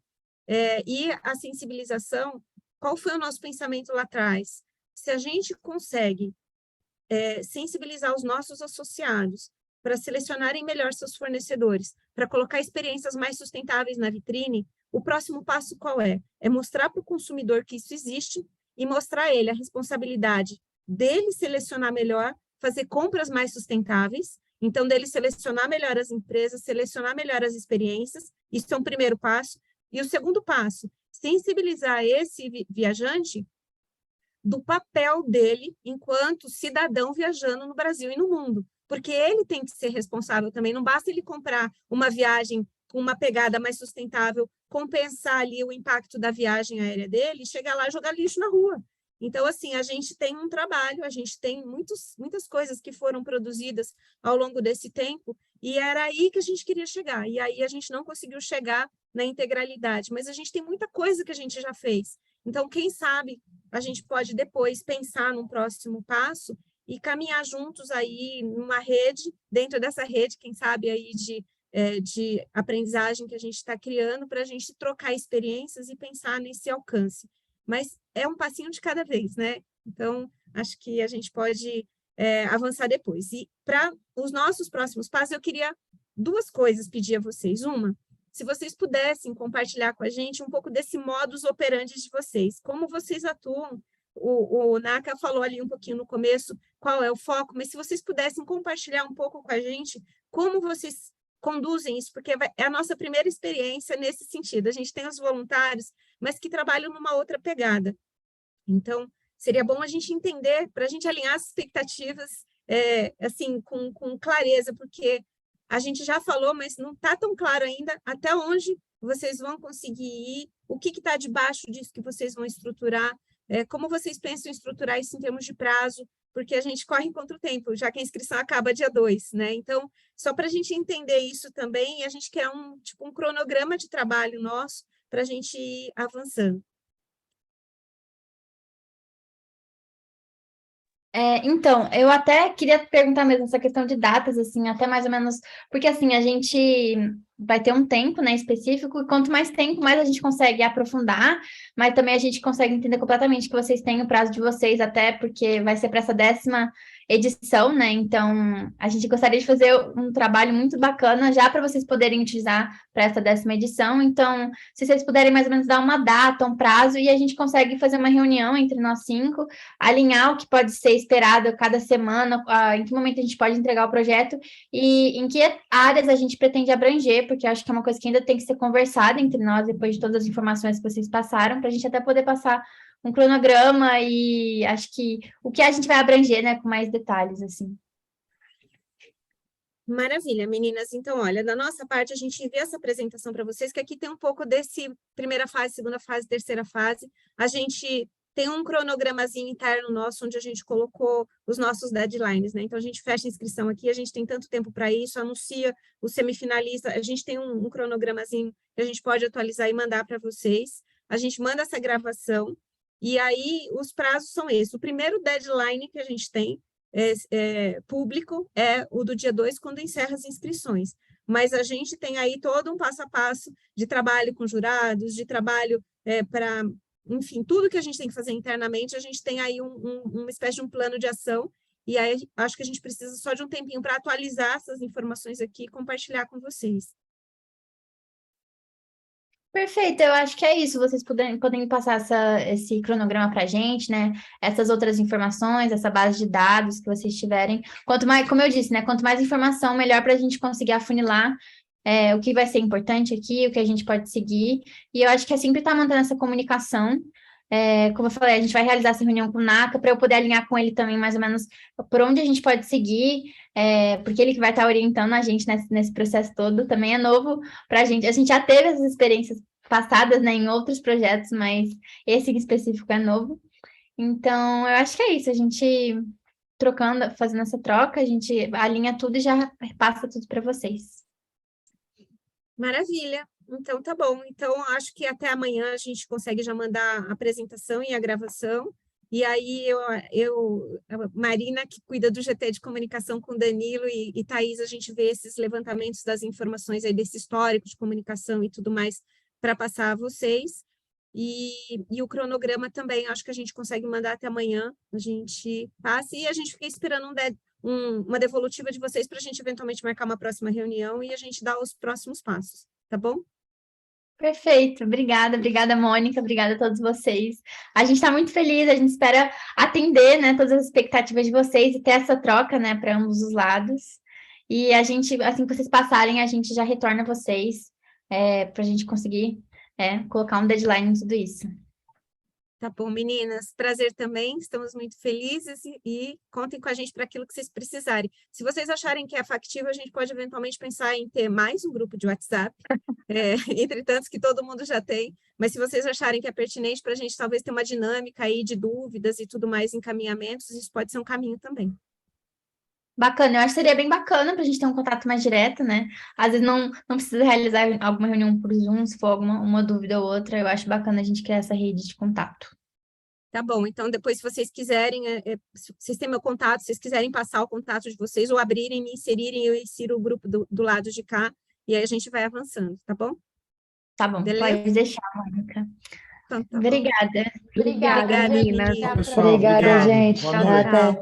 E a sensibilização, qual foi o nosso pensamento lá atrás? Se a gente consegue sensibilizar os nossos associados para selecionarem melhor seus fornecedores, para colocar experiências mais sustentáveis na vitrine, o próximo passo qual é? É mostrar para o consumidor que isso existe e mostrar a ele a responsabilidade dele selecionar melhor, fazer compras mais sustentáveis, então dele selecionar melhor as empresas, selecionar melhor as experiências, isso é um primeiro passo. E o segundo passo, sensibilizar esse viajante do papel dele enquanto cidadão viajando no Brasil e no mundo, porque ele tem que ser responsável também, não basta ele comprar uma viagem com uma pegada mais sustentável, compensar ali o impacto da viagem aérea dele e chegar lá e jogar lixo na rua. Então, assim, a gente tem um trabalho, a gente tem muitas coisas que foram produzidas ao longo desse tempo, e era aí que a gente queria chegar, e aí a gente não conseguiu chegar na integralidade, mas a gente tem muita coisa que a gente já fez. Então, quem sabe a gente pode depois pensar num próximo passo e caminhar juntos aí numa rede, dentro dessa rede, quem sabe aí de aprendizagem que a gente está criando, para a gente trocar experiências e pensar nesse alcance. mas é um passinho de cada vez, né? Então, acho que a gente pode avançar depois. E para os nossos próximos passos, eu queria duas coisas pedir a vocês. Uma, se vocês pudessem compartilhar com a gente um pouco desse modus operandi de vocês, como vocês atuam. O Naka falou ali um pouquinho no começo qual é o foco, mas se vocês pudessem compartilhar um pouco com a gente como vocês conduzem isso, porque é a nossa primeira experiência nesse sentido. A gente tem os voluntários, mas que trabalham numa outra pegada. Então, seria bom a gente entender, para a gente alinhar as expectativas assim, com clareza, porque a gente já falou, mas não está tão claro ainda até onde vocês vão conseguir ir, o que está debaixo disso que vocês vão estruturar, como vocês pensam em estruturar isso em termos de prazo, porque a gente corre contra o tempo, já que a inscrição acaba dia 2, né? Então, só para a gente entender isso também, a gente quer um cronograma de trabalho nosso para a gente ir avançando. Então, eu até queria perguntar mesmo essa questão de datas, assim, até mais ou menos, porque assim, a gente vai ter um tempo, né, específico, e quanto mais tempo, mais a gente consegue aprofundar, mas também a gente consegue entender completamente que vocês têm o prazo de vocês, até porque vai ser para essa 10ª edição, né, então a gente gostaria de fazer um trabalho muito bacana já para vocês poderem utilizar para essa 10ª edição, então, se vocês puderem mais ou menos dar uma data, um prazo, e a gente consegue fazer uma reunião entre nós 5, alinhar o que pode ser esperado a cada semana, em que momento a gente pode entregar o projeto e em que áreas a gente pretende abranger, porque eu acho que é uma coisa que ainda tem que ser conversada entre nós, depois de todas as informações que vocês passaram, para a gente até poder passar um cronograma e acho que o que a gente vai abranger, né, com mais detalhes, assim. Maravilha, meninas. Então, olha, da nossa parte, a gente envia essa apresentação para vocês, que aqui tem um pouco desse primeira fase, segunda fase, terceira fase. A gente tem um cronogramazinho interno nosso, onde a gente colocou os nossos deadlines, né? Então, a gente fecha a inscrição aqui, a gente tem tanto tempo para isso, anuncia o semifinalista, a gente tem um cronogramazinho que a gente pode atualizar e mandar para vocês. A gente manda essa gravação, e aí os prazos são esses. O primeiro deadline que a gente tem público é o do dia 2, quando encerra as inscrições. Mas a gente tem aí todo um passo a passo de trabalho com jurados, de trabalho para... Enfim, tudo que a gente tem que fazer internamente, a gente tem aí uma espécie de um plano de ação, e aí acho que a gente precisa só de um tempinho para atualizar essas informações aqui e compartilhar com vocês. Perfeito, eu acho que é isso. Vocês podem passar esse cronograma para a gente, né? Essas outras informações, essa base de dados que vocês tiverem. Quanto mais, como eu disse, né? Quanto mais informação, melhor para a gente conseguir afunilar o que vai ser importante aqui, o que a gente pode seguir. E eu acho que é sempre estar mantendo essa comunicação. Como eu falei, a gente vai realizar essa reunião com o Naka para eu poder alinhar com ele também, mais ou menos, por onde a gente pode seguir, porque ele que vai estar orientando a gente nesse processo todo, também é novo para a gente. A gente já teve essas experiências passadas, né, em outros projetos, mas esse em específico é novo. Então, eu acho que é isso, a gente fazendo essa troca, a gente alinha tudo e já passa tudo para vocês. Maravilha. Então, tá bom. Então, acho que até amanhã a gente consegue já mandar a apresentação e a gravação. E aí, a Marina, que cuida do GT de comunicação com Danilo e Thaís, a gente vê esses levantamentos das informações aí desse histórico de comunicação e tudo mais para passar a vocês. E o cronograma também, acho que a gente consegue mandar até amanhã. A gente passa e a gente fica esperando uma devolutiva de vocês para a gente eventualmente marcar uma próxima reunião e a gente dar os próximos passos, tá bom? Perfeito, obrigada, Mônica, obrigada a todos vocês. A gente está muito feliz, a gente espera atender, né, todas as expectativas de vocês e ter essa troca, né, para ambos os lados. E a gente, assim que vocês passarem, a gente já retorna vocês para a gente conseguir colocar um deadline em tudo isso. Tá bom, meninas. Prazer também. Estamos muito felizes e contem com a gente para aquilo que vocês precisarem. Se vocês acharem que é factível, a gente pode eventualmente pensar em ter mais um grupo de WhatsApp, entre tantos que todo mundo já tem. Mas se vocês acharem que é pertinente para a gente talvez ter uma dinâmica aí de dúvidas e tudo mais, encaminhamentos, isso pode ser um caminho também. Bacana, eu acho que seria bem bacana para a gente ter um contato mais direto, né? Às vezes não precisa realizar alguma reunião por Zoom, se for alguma dúvida ou outra, eu acho bacana a gente criar essa rede de contato. Tá bom, então depois se vocês quiserem, vocês têm meu contato, se vocês quiserem passar o contato de vocês ou abrirem, me inserirem, eu insiro o grupo do lado de cá e aí a gente vai avançando, tá bom? Tá bom, Beleza? pode deixar, Mônica. Então, tá bom. Obrigada. Obrigada, gente. meninas. Até a Pessoal, próxima. Obrigada, obrigado. gente. Boa noite. Até.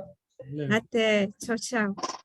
Valeu. Até. Tchau, tchau.